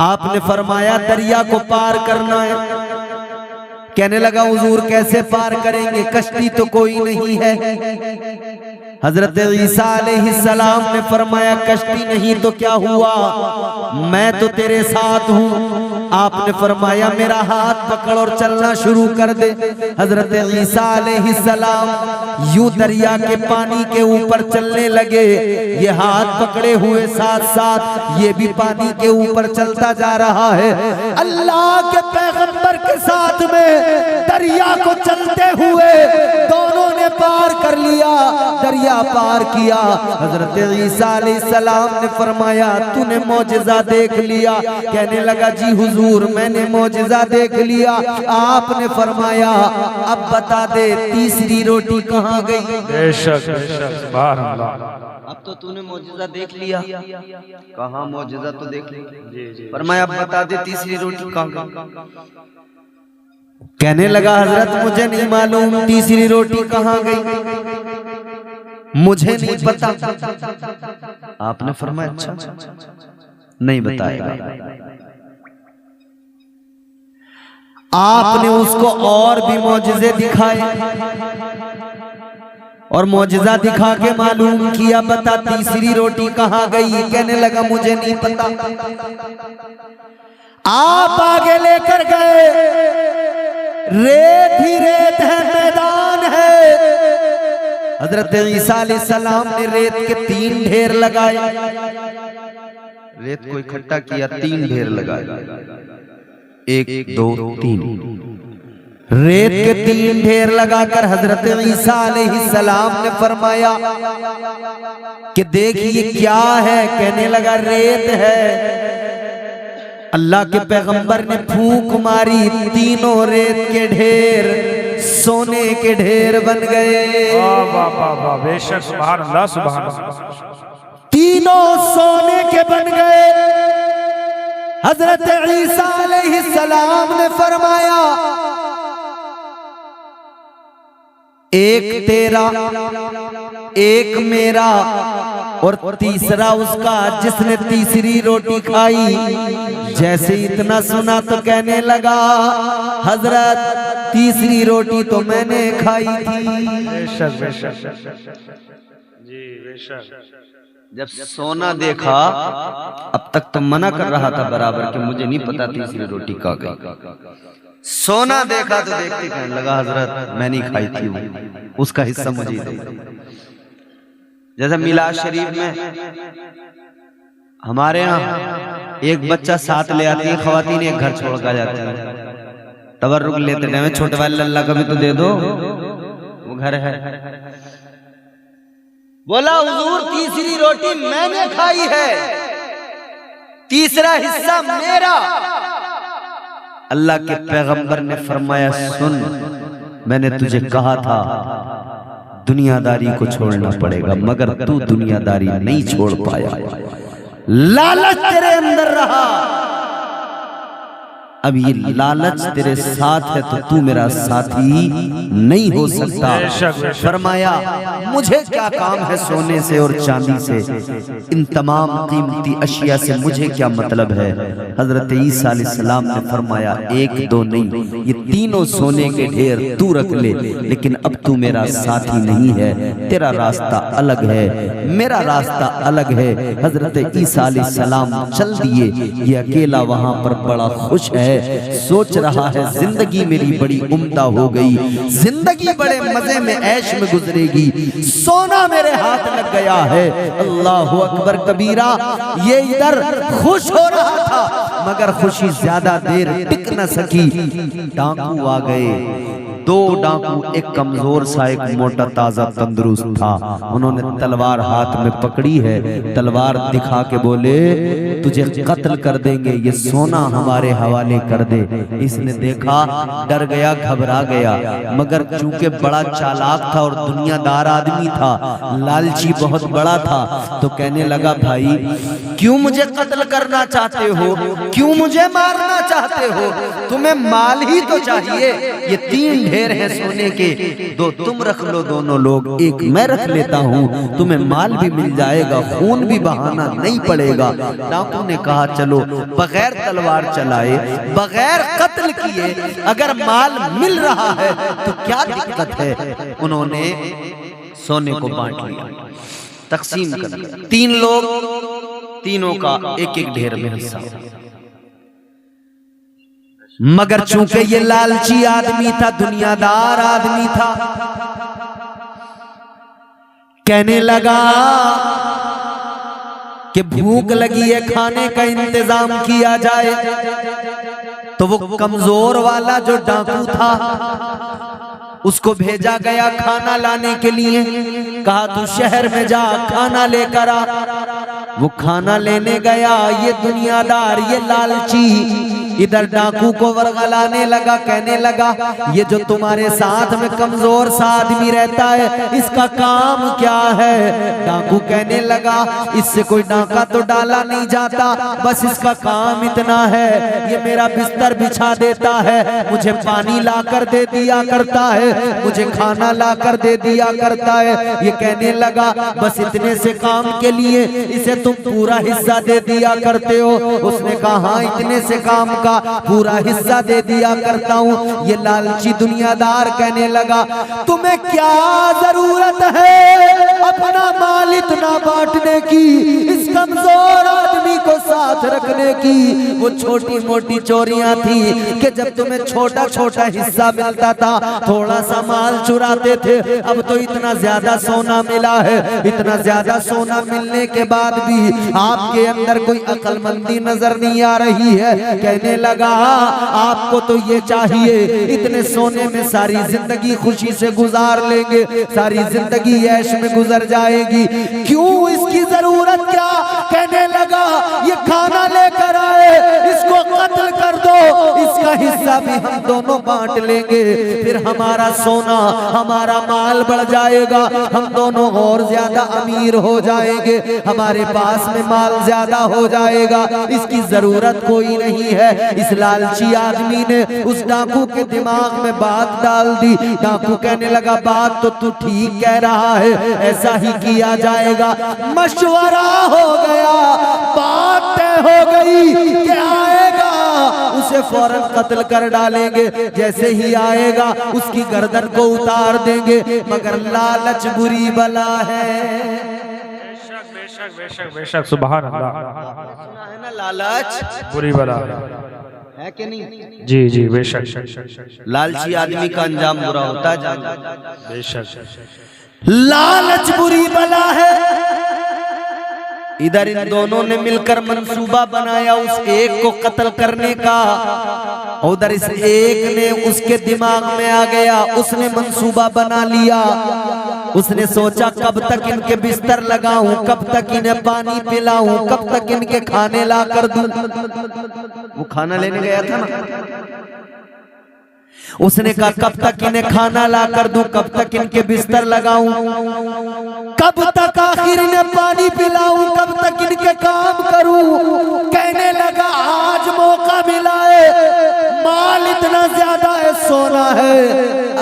आपने फरमाया दरिया को पार करना है। कहने लगा हुजूर कैसे पार करेंगे, कश्ती तो कोई नहीं है। हजरत ईसा अलैहिस्सलाम ने फरमाया कश्ती नहीं तो क्या हुआ, मैं तो तेरे साथ हूँ। आपने फरमाया मेरा हाथ पकड़ और चलना शुरू कर दे। हजरत ईसा अलैहिस्सलाम यूं दरिया के पानी के ऊपर चलने लगे। ये हाथ पकड़े हुए साथ साथ ये भी पानी के ऊपर चलता जा रहा है। अल्लाह के पैगंबर के साथ में दरिया को चलते हुए दोनों ने पार कर लिया, दरिया पार किया। हजरत ईसा अलैहिस्सलाम ने फरमाया तूने मौजिज़ा देख लिया? कहने लगा जी हुजूर मैंने मौजिज़ा देख लिया। आपने फरमाया अब बता दे तीसरी रोटी कहाँ गई? बेशक बेशक सुभान अल्लाह। अब तो तूने मौजिज़ा देख लिया, कहाँ मौजिज़ा तो देख लिया। फरमाया अब बता दे तीसरी रोटी कहाँ गई? कहने लगा हजरत मुझे नहीं मालूम तीसरी रोटी कहाँ गई, मुझे नहीं पता। आपने फरमाया अच्छा नहीं बताएगा। आपने उसको और भी मौजिज़े दिखाए और मौजिज़ा दिखा के मालूम किया बता तीसरी रोटी कहाँ गई? कहने लगा मुझे नहीं पता। आप आगे लेकर गए, रेत ही रेत है, मैदान है। हजरत ईसा अलैहिस्सलाम ने रेत के 3 ढेर लगाए। रेत को इकट्ठा किया, 3 ढेर लगाए, 1 2 3। रेत के 3 ढेर लगाकर हजरत ईसा अलैहिस्सलाम ने फरमाया कि देखिए क्या है? कहने लगा रेत है। अल्लाह के पैगंबर ने फूंक मारी, तीनों रेत के ढेर सोने के ढेर बन गए। वाह वाह वाह वाह बेशक सुभान अल्लाह सुभान अल्लाह। तीनों सोने के बन गए। हजरत ईसा अलैहिस्सलाम ने फरमाया एक तेरा एक मेरा और तीसरा उसका जिसने तीसरी रोटी खाई। जैसे इतना सुना तो कहने लगा हजरत तीसरी रोटी तो मैंने खाई थी। बेशक बेशक जी बेशक। जब सोना देखा अब तक तो मना कर रहा था बराबर कि मुझे नहीं पता तीसरी रोटी कहाँ गई। सोना देखा तो देखते कहने लगा हजरत मैं नहीं खाई थी। उसका हिस्सा मुझे दे। जैसे मिलाद शरीफ में हमारे यहाँ एक बच्चा साथ ले आती है खवातीन, एक घर छोड़ कर जाती है, तबर्रुक लेते हैं, छोटे वाले अल्लाह का भी तो दे दो, वो घर है। बोला हुजूर तीसरी रोटी मैंने खाई है, तीसरा हिस्सा मेरा। अल्लाह के पैगंबर ने फरमाया सुन, मैंने तुझे कहा था दुनियादारी को छोड़ना पड़ेगा, मगर तू दुनियादारी नहीं छोड़ पाया, लालच तेरे अंदर रहा। अब ये लालच तेरे साथ है तो तू मेरा साथी नहीं हो सकता। फरमाया मुझे क्या काम है सोने से और चांदी से, इन तमाम कीमती अशिया से मुझे क्या मतलब है। हजरत ईसा अलैहिस्सलाम ने फरमाया एक दो नहीं, ये तीनों सोने के ढेर तू रख ले, लेकिन अब तू मेरा साथी नहीं है, तेरा रास्ता अलग है, मेरा रास्ता अलग है। हजरत ईसा अलैहिस्सलाम चल दिए, ये अकेला वहां पर बड़ा खुश है, सोच रहा है जिंदगी मेरी बड़ी उम्दा हो गई, जिंदगी बड़े मजे में ऐश में गुजरेगी, सोना मेरे हाथ लग गया है। अल्लाह अकबर कबीरा। ये इधर खुश हो रहा था मगर खुशी ज्यादा देर टिक न सकी। डाकू आ गए, दो डाकू, एक कमजोर सा एक मोटा ताजा तंदुरुस्त था। उन्होंने तलवार हाथ में पकड़ी है, तलवार दिखा के बोले तुझे कत्ल कर देंगे, ये सोना हमारे हवाले कर दे। इसने देखा, डर गया, घबरा गया, मगर चूंकि बड़ा चालाक था और दुनियादार आदमी था, लालची बहुत बड़ा था, तो कहने लगा भाई क्यों मुझे कत्ल करना चाहते हो, क्यों मुझे मारना चाहते हो, तुम्हें माल ही तो चाहिए, ये तीन ढेर है सोने के, दो तुम रख लो दोनों लोग, एक मैं रख लेता हूँ, तुम्हें माल भी मिल जाएगा, खून भी बहाना नहीं पड़ेगा। डाकू ने कहा चलो, बगैर तलवार चलाए, बगैर कत्ल किए अगर माल मिल रहा है तो क्या दिक्कत है। उन्होंने सोने को बांट लिया, तकसीम कर दिया, तीन लोग, तीनों का एक एक ढेर में हिस्सा। मगर चूंकि ये लालची आदमी था, दुनियादार आदमी था, कहने लगा कि भूख लगी है, खाने का इंतजाम किया जाए। तो वो कमजोर वाला जो डाकू था उसको भेजा गया खाना लाने के लिए, कहा तू शहर में जा खाना लेकर आ। वो खाना लेने गया, ये दुनियादार, ये लालची इधर डाकू को वरगलाने लगा, कहने लगा ये जो तुम्हारे साथ में कमजोर सा आदमी रहता है इसका काम क्या है। डाकू कहने लगा इससे कोई डाका तो डाला नहीं जाता, बस इसका काम इतना है, ये मेरा बिस्तर बिछा देता है, मुझे पानी लाकर दे दिया करता है, मुझे खाना लाकर दे दिया करता है। ये कहने लगा बस इतने से काम के लिए इसे तुम पूरा हिस्सा दे दिया करते हो। उसने कहा हाँ इतने से काम का पूरा हिस्सा दे दिया करता हूँ। ये लालची दुनियादार कहने लगा तुम्हें क्या जरूरत है अपना माल इतना बांटने की, इस कमजोर आदमी को साथ रखने की। वो छोटी मोटी चोरियां थी कि जब तुम्हें छोटा छोटा हिस्सा मिलता था थोड़ा सा माल चुराते थे, अब तो इतना ज्यादा सोना मिला है, इतना ज्यादा सोना मिलने के बाद भी आपके अंदर कोई अक्लमंदी नजर नहीं आ रही है। कहने लगा आपको तो ये चाहिए, इतने सोने में सारी जिंदगी खुशी से गुजार लेंगे, सारी जिंदगी ऐश में गुजर जाएगी, क्यों इसकी जरूरत क्या। कहने लगा ये खाना लेकर आए, इसको कत्ल कर दो, इसका हिस्सा भी हम दोनों बांट लेंगे, फिर हमारा सोना हमारा माल बढ़ जाएगा, हम दोनों और ज्यादा अमीर हो जाएंगे, हमारे पास में माल ज्यादा हो जाएगा, इसकी जरूरत कोई नहीं है। इस लालची आदमी ने उस डाकू के दिमाग में बात डाल दी। डाकू कहने लगा बात तो तू ठीक कह रहा है, ऐसा ही किया जाएगा। मशवरा हो गया, बात तय हो गई कि आएगा उसे फौरन कत्ल कर डालेंगे, जैसे ही आएगा उसकी गर्दन को उतार देंगे, मगर लालच बुरी बला है। बेशक बेशक सुभान अल्लाह। सुना है ना लालच बुरी बला है कि नहीं? जी जी बेशक। लालची आदमी का अंजाम बुरा होता है जान। बेशक। लालच बुरी बला है। इधर इन दोनों ने मिलकर मंसूबा बनाया उस एक को कत्ल करने का, उधर इस एक ने उसके दिमाग में आ गया, उसने मंसूबा बना लिया। उसने सोचा कब तक इनके बिस्तर लगाऊं, कब तक इन्हें पानी पिलाऊं, कब तक इनके खाने ला कर दूं। वो खाना लेने गया था ना, उसने कहा कब तक इन्हें खाना ला कर दूं, कब तक इनके बिस्तर लगाऊं, कब तक आखिर इन्हें पानी पिलाऊं, कब तक इनके काम करूं। कहने लगा आज मौका मिला है, माल इतना ज्यादा है, सोना है,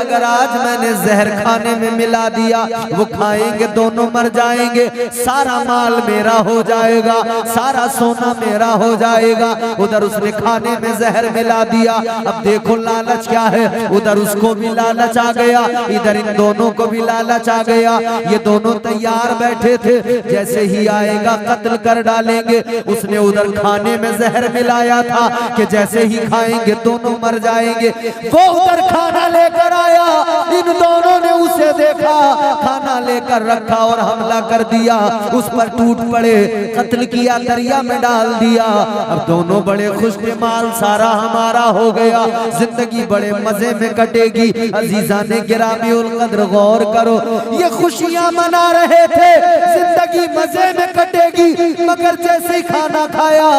अगर आज मैंने जहर खाने में मिला दिया, वो खाएंगे दोनों मर जाएंगे, सारा माल मेरा हो जाएगा, सारा सोना मेरा हो जाएगा। उधर उसने खाने में जहर मिला दिया। अब देखो लालच क्या है, उधर उसको भी लालच आ गया, इधर इन दोनों को भी लालच आ गया। ये दोनों तैयार बैठे थे, जैसे ही आएगा कत्ल कर डालेंगे। उसने उधर खाने में जहर मिलाया था कि जैसे ही खाएंगे दोनों मर जाएंगे। वो उधर खाना लेकर आया, इन दोनों ने उसे देखा, खाना लेकर रखा और हमला कर दिया, उस पर टूट पड़े, कत्ल किया, दरिया में डाल दिया। अब दोनों बड़े खुशमाल, सारा हमारा हो गया, जिंदगी बड़े मजे में कटेगी। अजीजाने गिरामी उल कद्र गौर करो, ये खुशियां मना रहे थे, जिंदगी मजे में कटेगी, मगर जैसे ही खाना खाया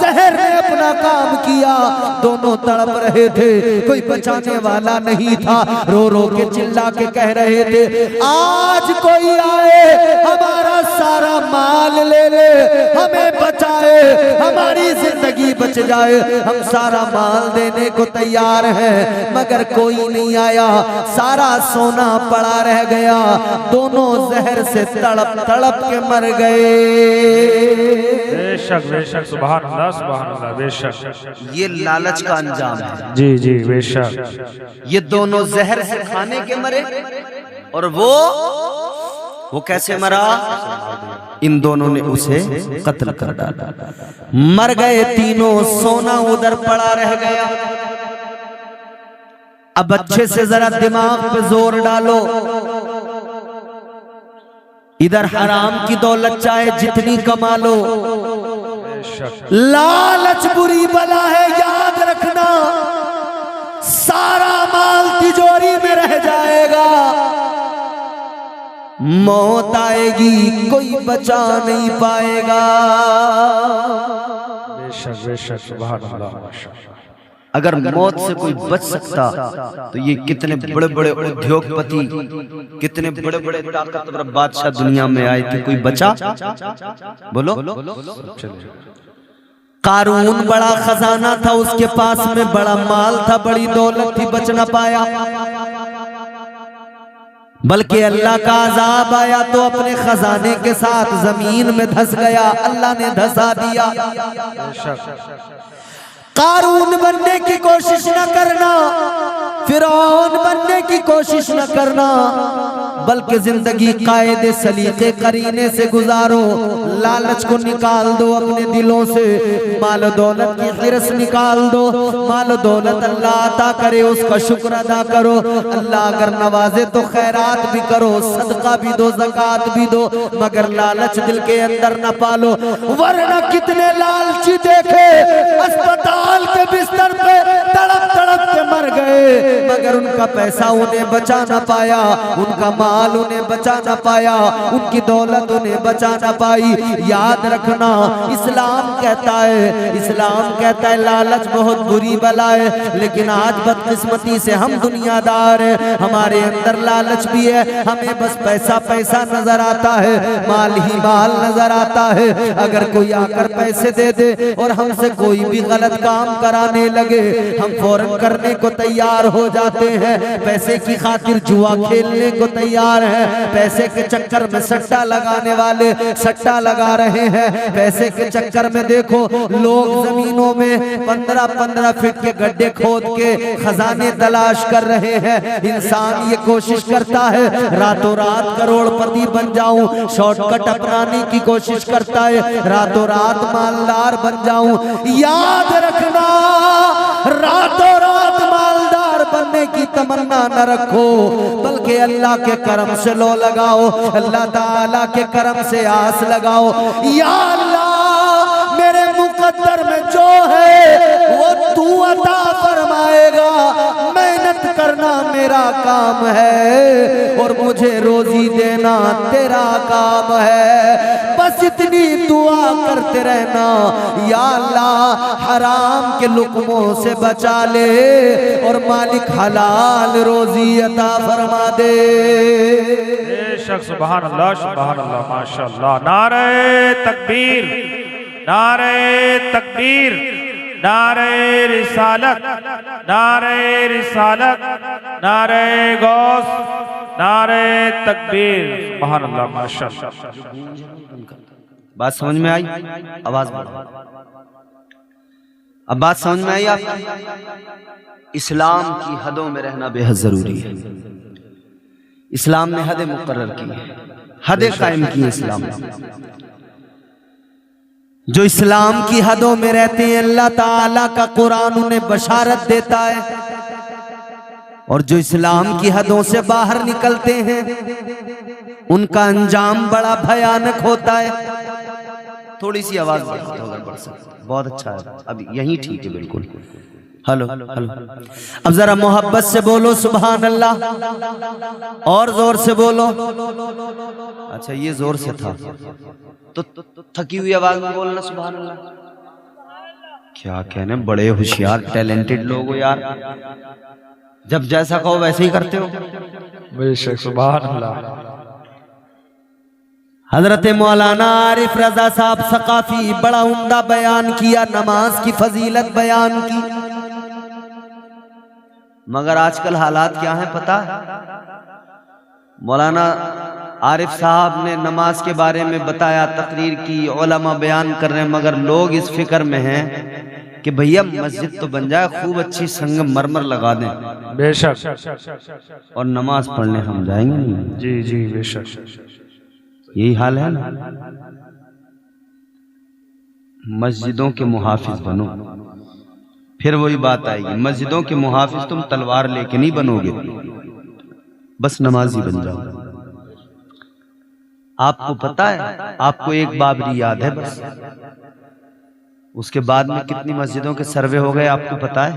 जहर ने अपना काम किया। दोनों तड़प रहे थे, कोई बचाने वाला नहीं था, रो रो के चिल्ला के कह रहे थे आज कोई आए हमारा सारा माल ले ले, हमें बचाए, हमारी जिंदगी बच जाए, हम सारा माल देने को तैयार हैं, मगर कोई नहीं आया, सारा सोना पड़ा रह गया। दोनों जहर से तड़प तड़प के मर गए। बेशक बेशक, सुभान अल्लाह सुभान अल्लाह, बेशक। ये लालच का अंजाम है। जी जी बेशक। ये दोनों जहर से खाने के मरे, और वो कैसे मरा? इन दोनों ने उसे कत्ल कर डाला, मर गए तीनों, सोना उधर पड़ा रह गया। अब अच्छे से जरा दिमाग पे जोर डालो, इधर हराम की दौलत चाहे जितनी कमा लो, लालच बुरी बला है, याद रखना, सारा माल तिजोरी में रह जाएगा, मौत आएगी कोई बचा नहीं पाएगा। बेशक बेशक, सुभान अल्लाह। अगर मौत से कोई बच सकता तो ये कितने बड़े बड़े उद्योगपति, कितने बड़े बड़े ताकतवर बादशाह दुनिया में आए थे, कोई बचा? बोलो। कारून बड़ा खजाना था, उसके पास में बड़ा माल था, बड़ी दौलत थी, बच न पाया, बल्कि अल्लाह का अजाब आया तो अपने खजाने के साथ जमीन में धंस गया, अल्लाह ने धंसा दिया। कारून बनने की कोशिश न करना, फिरौन बनने की कोशिश न करना, बल्कि जिंदगी कायदे सलीके करीने से गुजारो। लालच को निकाल दो अपने दिलों से, माल दौलत की हिरस निकाल दो। माल दौलत अल्लाह अता करे उसका शुक्र अदा करो, अल्लाह अगर नवाजे तो खैरात भी करो, सदका भी दो, ज़कात भी दो, मगर लालच दिल के अंदर न पालो। वरना कितने लालची देखे अस्पताल के बिस्तर पे तड़प तड़प के मर गए, मगर उनका पैसा उन्हें बचा न पाया, उनका माल उन्हें बचा न पाया, उनकी दौलत उन्हें बचा न पाई। याद रखना, इस्लाम कहता है, इस्लाम कहता है लालच बहुत बुरी बला है, लेकिन आज बदकिस्मती से हम दुनियादार हैं, हमारे अंदर लालच भी है, हमें बस पैसा पैसा नजर आता है, माल ही माल नजर आता है। अगर कोई आकर पैसे दे दे और हमसे कोई भी गलत काम कराने लगे, हम फौरन करने को तैयार हो जाते हैं। पैसे की खातिर जुआ खेलने को तैयार हैं, पैसे के चक्कर में सट्टा लगाने वाले सट्टा लगा रहे हैं। पैसे के चक्कर में देखो लोग जमीनों में 15-15 फीट के गड्ढे खोद के खजाने तलाश कर रहे हैं। इंसान ये कोशिश करता है रातों रात करोड़पति बन जाऊं, शॉर्टकट अपनाने की कोशिश करता है रातों रात मालदार बन जाऊं। याद रखना रातों रात मालदार बनने की तमन्ना न रखो, बल्कि अल्लाह के करम से लो लगाओ, अल्लाह ताला के करम से आस लगाओ। या अल्लाह मेरे मुकद्दर में जो है वो तू अता फरमाएगा, मेहनत करना मेरा काम है और मुझे रोजी देना तेरा काम है। बस इतनी दुआ करते रहना, या अल्लाह हराम के लुक़मों से बचा ले और मालिक हलाल रोजी अता फरमा दे। बेशक सुभान अल्लाह माशाअल्लाह। नारे तकबीर, नारे तकबीर, नारे रिसालत, नारे रिसालत, नारे गौस, नारे तकबीर, सुभान अल्लाह माशाअल्लाह। बात समझ में आई? आवाज बढ़ाओ। अब बात समझ में आई आपको? इस्लाम की हदों में रहना बेहद जरूरी है। इस्लाम ने हदें मुकर्रर की है, हदें कायम की है इस्लाम ने। जो इस्लाम की हदों में रहते हैं, अल्लाह ताला का कुरान उन्हें बशारत देता है, और जो इस्लाम की हदों से बाहर निकलते हैं उनका अंजाम बड़ा भयानक होता है। थोड़ी सी आवाज बढ़ सकती, बहुत अच्छा है। अब यही ठीक है बिल्कुल। हेलो हेलो, अब जरा मोहब्बत से बोलो सुभान अल्लाह, और जोर से बोलो। अच्छा ये जोर से था, तो थकी हुई आवाज में बोलना सुभान अल्लाह। क्या कहने, बड़े होशियार टैलेंटेड लोग हो यार, जब जैसा कहो वैसे ही करते हो। बेशक सुभान अल्लाह। हजरत मौलाना आरिफ रजा साहब सकाफी बड़ा उम्दा बयान किया, नमाज की फजीलत बयान की, मगर आजकल हालात क्या हैं पता है? मौलाना आरिफ साहब ने नमाज के बारे में बताया, तकरीर की, उलमा बयान कर रहे हैं, मगर लोग इस फिक्र में हैं कि भैया मस्जिद तो बन जाए, खूब अच्छी संगमरमर लगा दें, बेशक, और नमाज पढ़ने हम जाएंगे नहीं। जी जी बेशक, यही हाल है ना। मस्जिदों के मुहाफिज बनो, फिर वही बात आएगी, मस्जिदों के मुहाफिज तुम तलवार लेके नहीं बनोगे, बस नमाजी बन जाओ। आपको पता है, आपको एक बाबरी याद है बस, उसके बाद में कितनी मस्जिदों के सर्वे हो गए आपको पता है?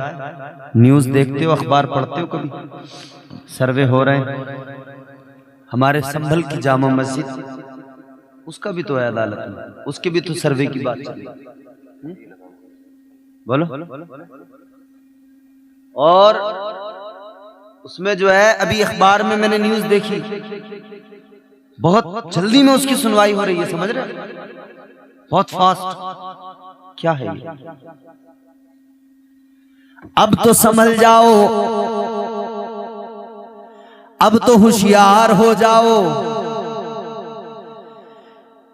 न्यूज़ देखते हो, अखबार पढ़ते हो, कभी सर्वे हो रहे हैं। हमारे संभल की जामा मस्जिद, उसका भी तो है अदालत में, उसके भी तो सर्वे की बात चली, बोलो। और उसमें जो है अभी अखबार में मैंने न्यूज़ देखी, बहुत जल्दी में उसकी सुनवाई हो रही है, समझ रहे, बहुत फास्ट। क्या है ये? अब तो समझ जाओ, अब तो होशियार हो जाओ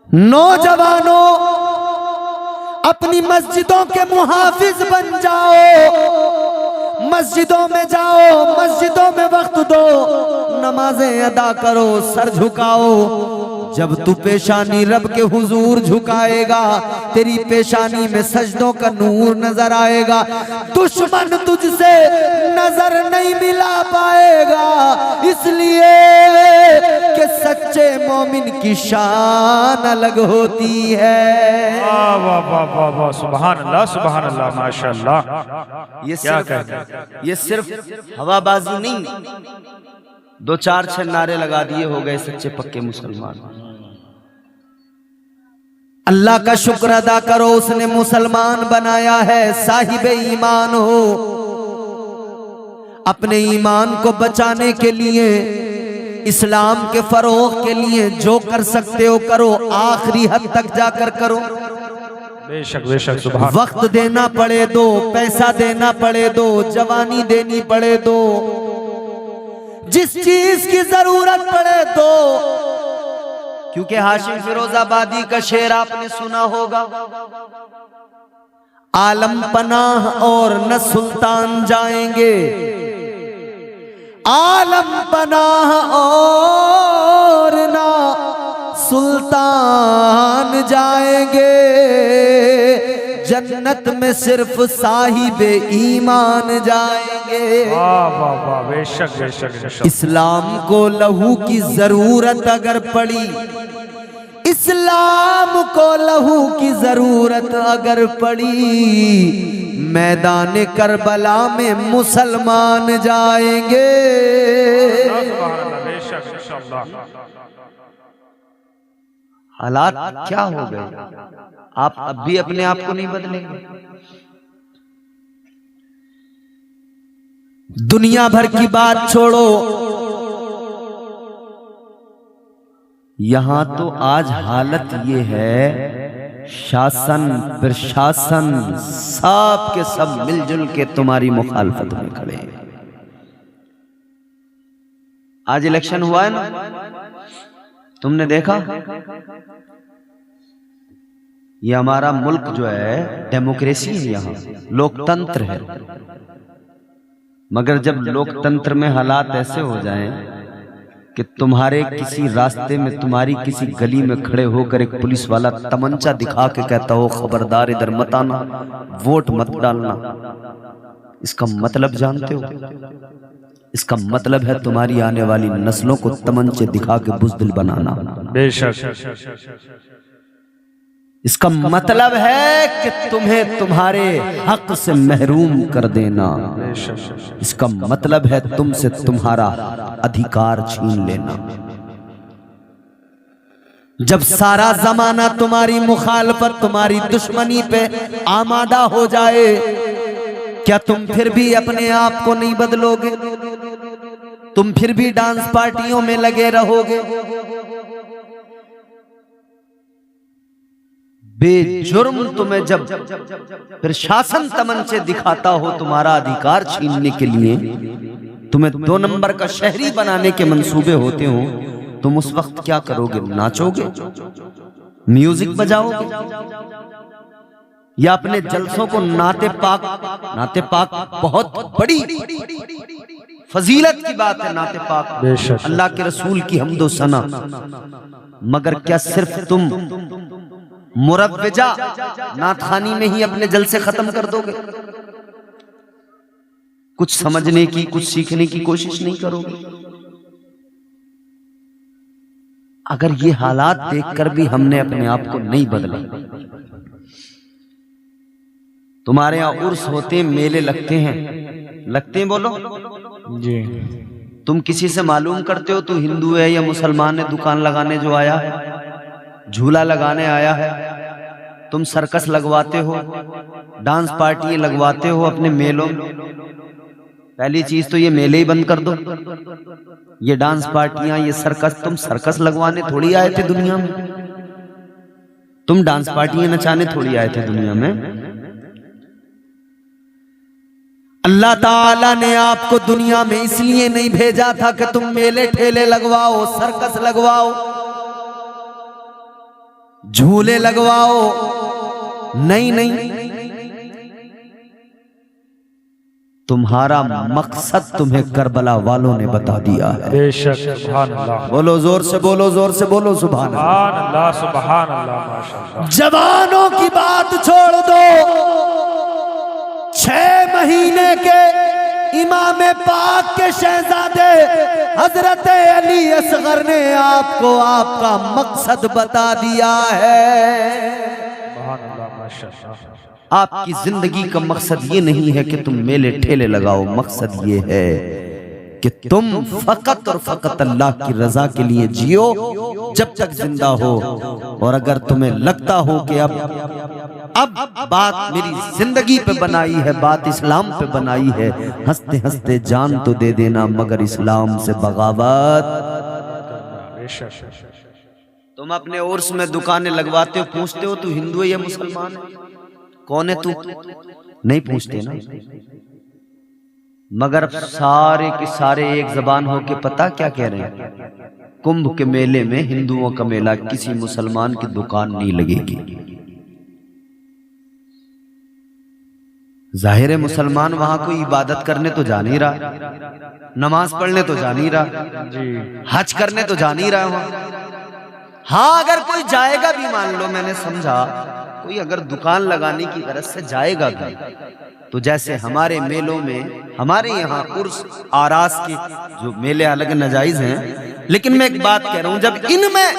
नौजवानों, अपनी मस्जिदों के मुहाफिज बन जाओ, मस्जिदों में जाओ, मस्जिदों में वक्त दो, नमाजें अदा करो, सर झुकाओ। जब तू पेशानी रब के हुजूर झुकाएगा, तेरी पेशानी में सजदों का नूर नजर आएगा। दुश्मन तुझसे नजर नहीं मिला पाएगा, इसलिए कि सच्चे मोमिन की शान अलग होती है। वाह वाह वाह वाह वाह, सुभान अल्लाह माशाअल्लाह। ये सिर्फ हवाबाजी नहीं, दो चार छह नारे लगा दिए हो गए सच्चे पक्के मुसलमान। अल्लाह का शुक्र अदा करो, उसने मुसलमान बनाया है, साहिबे ईमान हो। अपने ईमान को बचाने के लिए, इस्लाम के फरोग के लिए जो कर सकते हो करो, आखिरी हद तक जाकर करो। बेशक बेशक सुभान। वक्त देना पड़े दो, पैसा देना पड़े दो, जवानी देनी पड़े दो, जिस चीज की जरूरत पड़े दो। क्योंकि हाशिम फिरोजाबादी का शेर आपने सुना होगा, आलम पनाह और न सुल्तान जाएंगे, आलम पनाह और ना सुल्तान जाएंगे, जन्नत जन्नत में सिर्फ साहिबे ईमान जाएंगे। वाह वाह वाह, बेशक बेशक बेशक। इस्लाम को लहू की जरूरत अगर पड़ी, इस्लाम को लहू की जरूरत अगर पड़ी, मैदान करबला में मुसलमान जाएंगे। बेशक इंशाअल्लाह। हालात क्या हो गए, आप अब भी अपने आप को नहीं बदलेंगे। दुनिया भर की बात छोड़ो, यहां तो आज हालत ये है, शासन प्रशासन सब के सब मिलजुल के तुम्हारी मुखालफत में खड़े हैं। आज इलेक्शन हुआ है ना, तुमने देखा? ये हमारा मुल्क जो है डेमोक्रेसी है, यहाँ लोकतंत्र है। मगर जब लोकतंत्र में हालात ऐसे हो जाएं कि तुम्हारे किसी रास्ते में, तुम्हारी किसी गली में खड़े होकर एक पुलिस वाला तमंचा दिखा के कहता हो खबरदार इधर मत आना, वोट मत डालना, इसका मतलब जानते हो? इसका मतलब है तुम्हारी आने वाली नस्लों को तमंचे दिखा के बुज़दिल बनाना। बेशक। इसका मतलब है कि तुम्हें तुम्हारे हक से महरूम कर देना। इसका मतलब है तुमसे तुम्हारा अधिकार छीन लेना। जब सारा जमाना तुम्हारी मुखालफत, तुम्हारी दुश्मनी पे आमादा हो जाए, क्या तुम फिर भी अपने आप को नहीं बदलोगे? तुम फिर भी डांस पार्टियों में लगे रहोगे? बेजुर्म तुम्हें जब प्रशासन तमंचे दिखाता हो तुम्हारा अधिकार छीनने के लिए, तुम्हें 2 नंबर का शहरी बनाने के मंसूबे होते हो, तुम उस वक्त क्या करोगे? नाचोगे, म्यूजिक बजाओगे, या अपने जलसों को नाते पाक बहुत बड़ी फजीलत की बात है, नाते पाक अल्लाह के रसूल की हम्दो सना। मगर क्या सिर्फ तुम मुरव्वजा नाथखानी में ही अपने जलसे खत्म कर दोगे? कुछ समझने की, कुछ सीखने की कोशिश नहीं करोगे? अगर ये हालात देखकर भी हमने अपने आप को नहीं बदला, तुम्हारे यहाँ उर्स होते हैं, मेले लगते हैं बोलो जी। तुम किसी से मालूम करते हो तू हिंदू है या मुसलमान है? दुकान लगाने जो आया है, झूला लगाने आया है, तुम सर्कस लगवाते हो, डांस पार्टी लगवाते हो अपने मेलों में। पहली चीज तो ये मेले ही बंद कर दो, ये डांस पार्टियां, ये सर्कस। तुम सर्कस लगवाने थोड़ी आए थे दुनिया में, तुम डांस पार्टियां नचाने थोड़ी आए थे दुनिया में। अल्लाह ताला ने आपको दुनिया में इसलिए नहीं भेजा था कि तुम मेले ठेले लगवाओ, सर्कस लगवाओ, झूले लगवाओ। नहीं, तुम्हारा मकसद तुम्हें करबला वालों ने बता दिया है। बेशक, सुभान अल्लाह। बोलो जोर से, बोलो जोर से, बोलो सुभान अल्लाह, सुभान अल्लाह, माशाअल्लाह। जवानों की बात छोड़ दो, 6 महीने के इमाम पाक के शहजादे हजरत अली असगर ने आपको आपका मकसद बता दिया है। आपकी जिंदगी का मकसद ये नहीं है कि तुम मेले ठेले लगाओ, मकसद ये है कि तुम फकत और फकत अल्लाह की रजा के लिए जियो जब तक जिंदा हो। और अगर तुम्हें लगता हो कि अब बात मेरी जिंदगी पे बनाई है, बात इस्लाम पे बनाई है, हंसते हंसते जान तो दे देना, मगर इस्लाम से बगावत। तुम अपने उर्स में दुकानें लगवाते हो, पूछते हो तू हिंदू है या मुसलमान है, कौन है तू? नहीं पूछते ना। मगर अब सारे के सारे एक जबान हो के पता क्या कह रहे हैं? कुंभ के मेले में हिंदुओं का मेला, किसी मुसलमान की दुकान नहीं लगेगी। जाहिर है मुसलमान वहां कोई इबादत करने तो जा नहीं रहा, नमाज पढ़ने तो जा नहीं रहा, हज करने तो जा नहीं रहा वहां। हाँ, अगर कोई जाएगा भी, मान लो मैंने समझा कोई अगर दुकान लगाने की गरज से जाएगा भी, तो जैसे हमारे मेलों में, हमारे यहाँ उर्स आरास के जो मेले अलग नाजायज हैं, लेकिन मैं एक बात कह रहा हूं, जब इनमें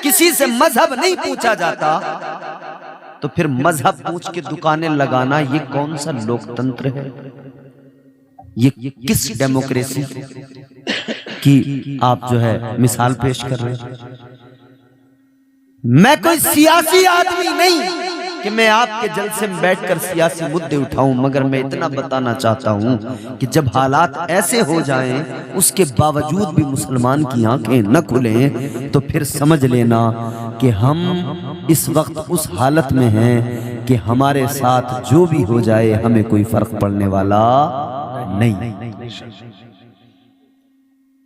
किसी से मजहब नहीं पूछा जाता तो फिर मजहब पूछ के दुकानें लगाना ये कौन सा लोकतंत्र है? ये किस डेमोक्रेसी की आप जो है मिसाल पेश कर रहे हैं? मैं कोई सियासी आदमी नहीं कि मैं आपके जलसे में बैठकर सियासी मुद्दे उठाऊं, मगर मैं इतना बताना चाहता हूं कि जब हालात ऐसे हो जाएं, उसके बावजूद भी मुसलमान की आंखें न खुलें, तो फिर समझ लेना कि हम इस वक्त उस हालत में हैं कि हमारे साथ जो भी हो जाए हमें कोई फर्क पड़ने वाला नहीं।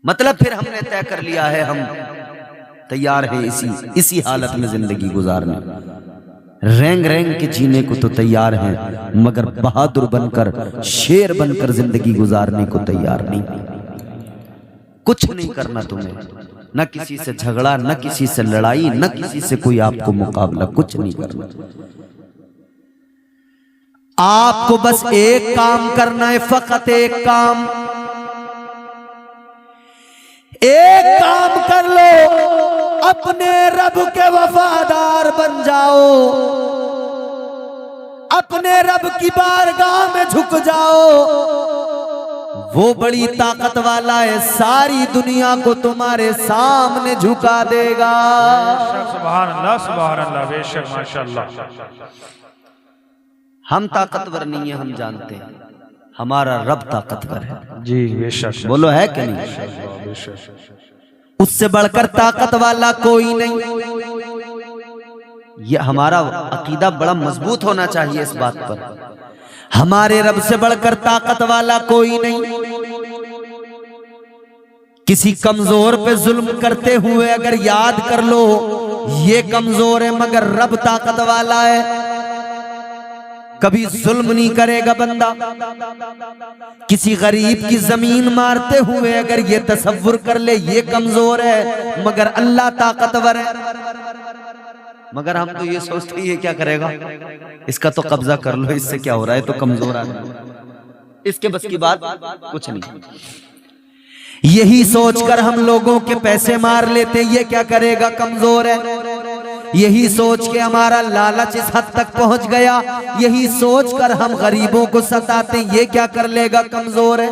मतलब फिर हमने तय कर लिया है, हम तैयार है इसी हालत में जिंदगी गुजारने, रेंग रेंग के जीने को तो तैयार हैं, मगर बहादुर बनकर, शेर बनकर जिंदगी गुजारने को तैयार नहीं। कुछ नहीं करना तुम्हें, न किसी से झगड़ा, न किसी से लड़ाई, न किसी से कोई आपको मुकाबला, कुछ नहीं करना। आपको बस एक काम करना है, फकत एक काम कर लो, अपने रब के वफादार बन जाओ, अपने रब की बारगाह में झुक जाओ। वो बड़ी ताकत वाला है, सारी दुनिया को तुम्हारे सामने झुका देगा। सुभान अल्लाह, बेशक माशाअल्लाह। हम ताकतवर नहीं है, हम जानते हैं, हमारा रब ताकतवर है। जी बेशक, बोलो है कि नहीं? बेशक, उससे बढ़कर ताकत वाला कोई नहीं। ये हमारा अकीदा बड़ा मजबूत होना चाहिए इस बात पर, हमारे रब से बढ़कर ताकत वाला कोई नहीं। किसी कमजोर पे जुल्म करते हुए अगर याद कर लो, ये कमजोर है मगर रब ताकत वाला है, कभी जुल्म नहीं करेगा बंदा। किसी गरीब की जमीन मारते हुए अगर ये तसव्वुर कर ले, ये कमजोर है मगर अल्लाह ताकतवर है, मगर हम तो ये सोचते हैं क्या करेगा, इसका तो कब्जा कर लो, इससे क्या हो रहा है, तो कमजोर आदमी, इसके बस की बात कुछ नहीं। यही सोचकर हम लोगों के पैसे मार लेते, ये क्या करेगा, कमजोर है। यही सोच के हमारा लालच इस हद तक पहुंच गया, यही सोचकर हम गरीबों को सताते, ये क्या कर लेगा, कमजोर है।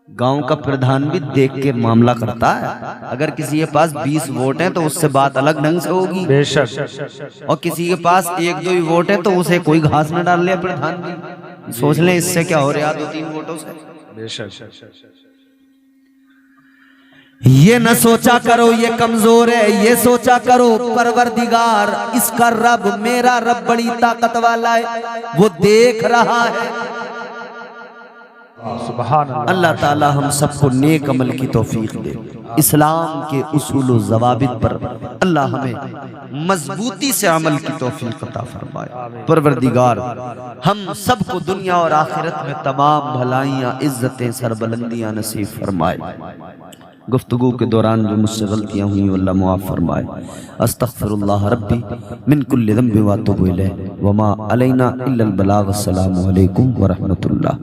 गांव का प्रधान भी देख के मामला करता है, अगर किसी के पास 20 वोट हैं तो उससे बात अलग ढंग से होगी, बेशक, और किसी के पास 1-2 ही वोट है तो उसे कोई घास न डाल ले प्रधान भी, सोच लें इससे क्या हो रहा है 2-3 वोटों से। बेशक, ये न सोचा करो ये कमजोर है, ये सोचा करो परवरदिगार, इसका रब, मेरा रब बड़ी ताकत वाला है, वो देख रहा है। सुभान अल्लाह ताला हम सबको नेक अमल की तौफीक दे, इस्लाम के उसूल व ज़वाबित पर अल्लाह हमें मजबूती से अमल की तौफीक अता फरमाए। परवरदिगार हम सबको दुनिया और आखिरत में तमाम भलाइयाँ, इज्जतें, सरबलंदियाँ नसीब फरमाए। गुफ्तगू के दौरान जो मुझसे गलतियाँ हुई अल्लाह मुआफ़ फरमाए। अस्तग़फिरुल्लाह रब्बी मिन कुल्लि ज़ंबि व अतूबु इलैह व मा अलैना इल्लल बलाग। अस्सलामु अलैकुम व रहमतुल्लाह।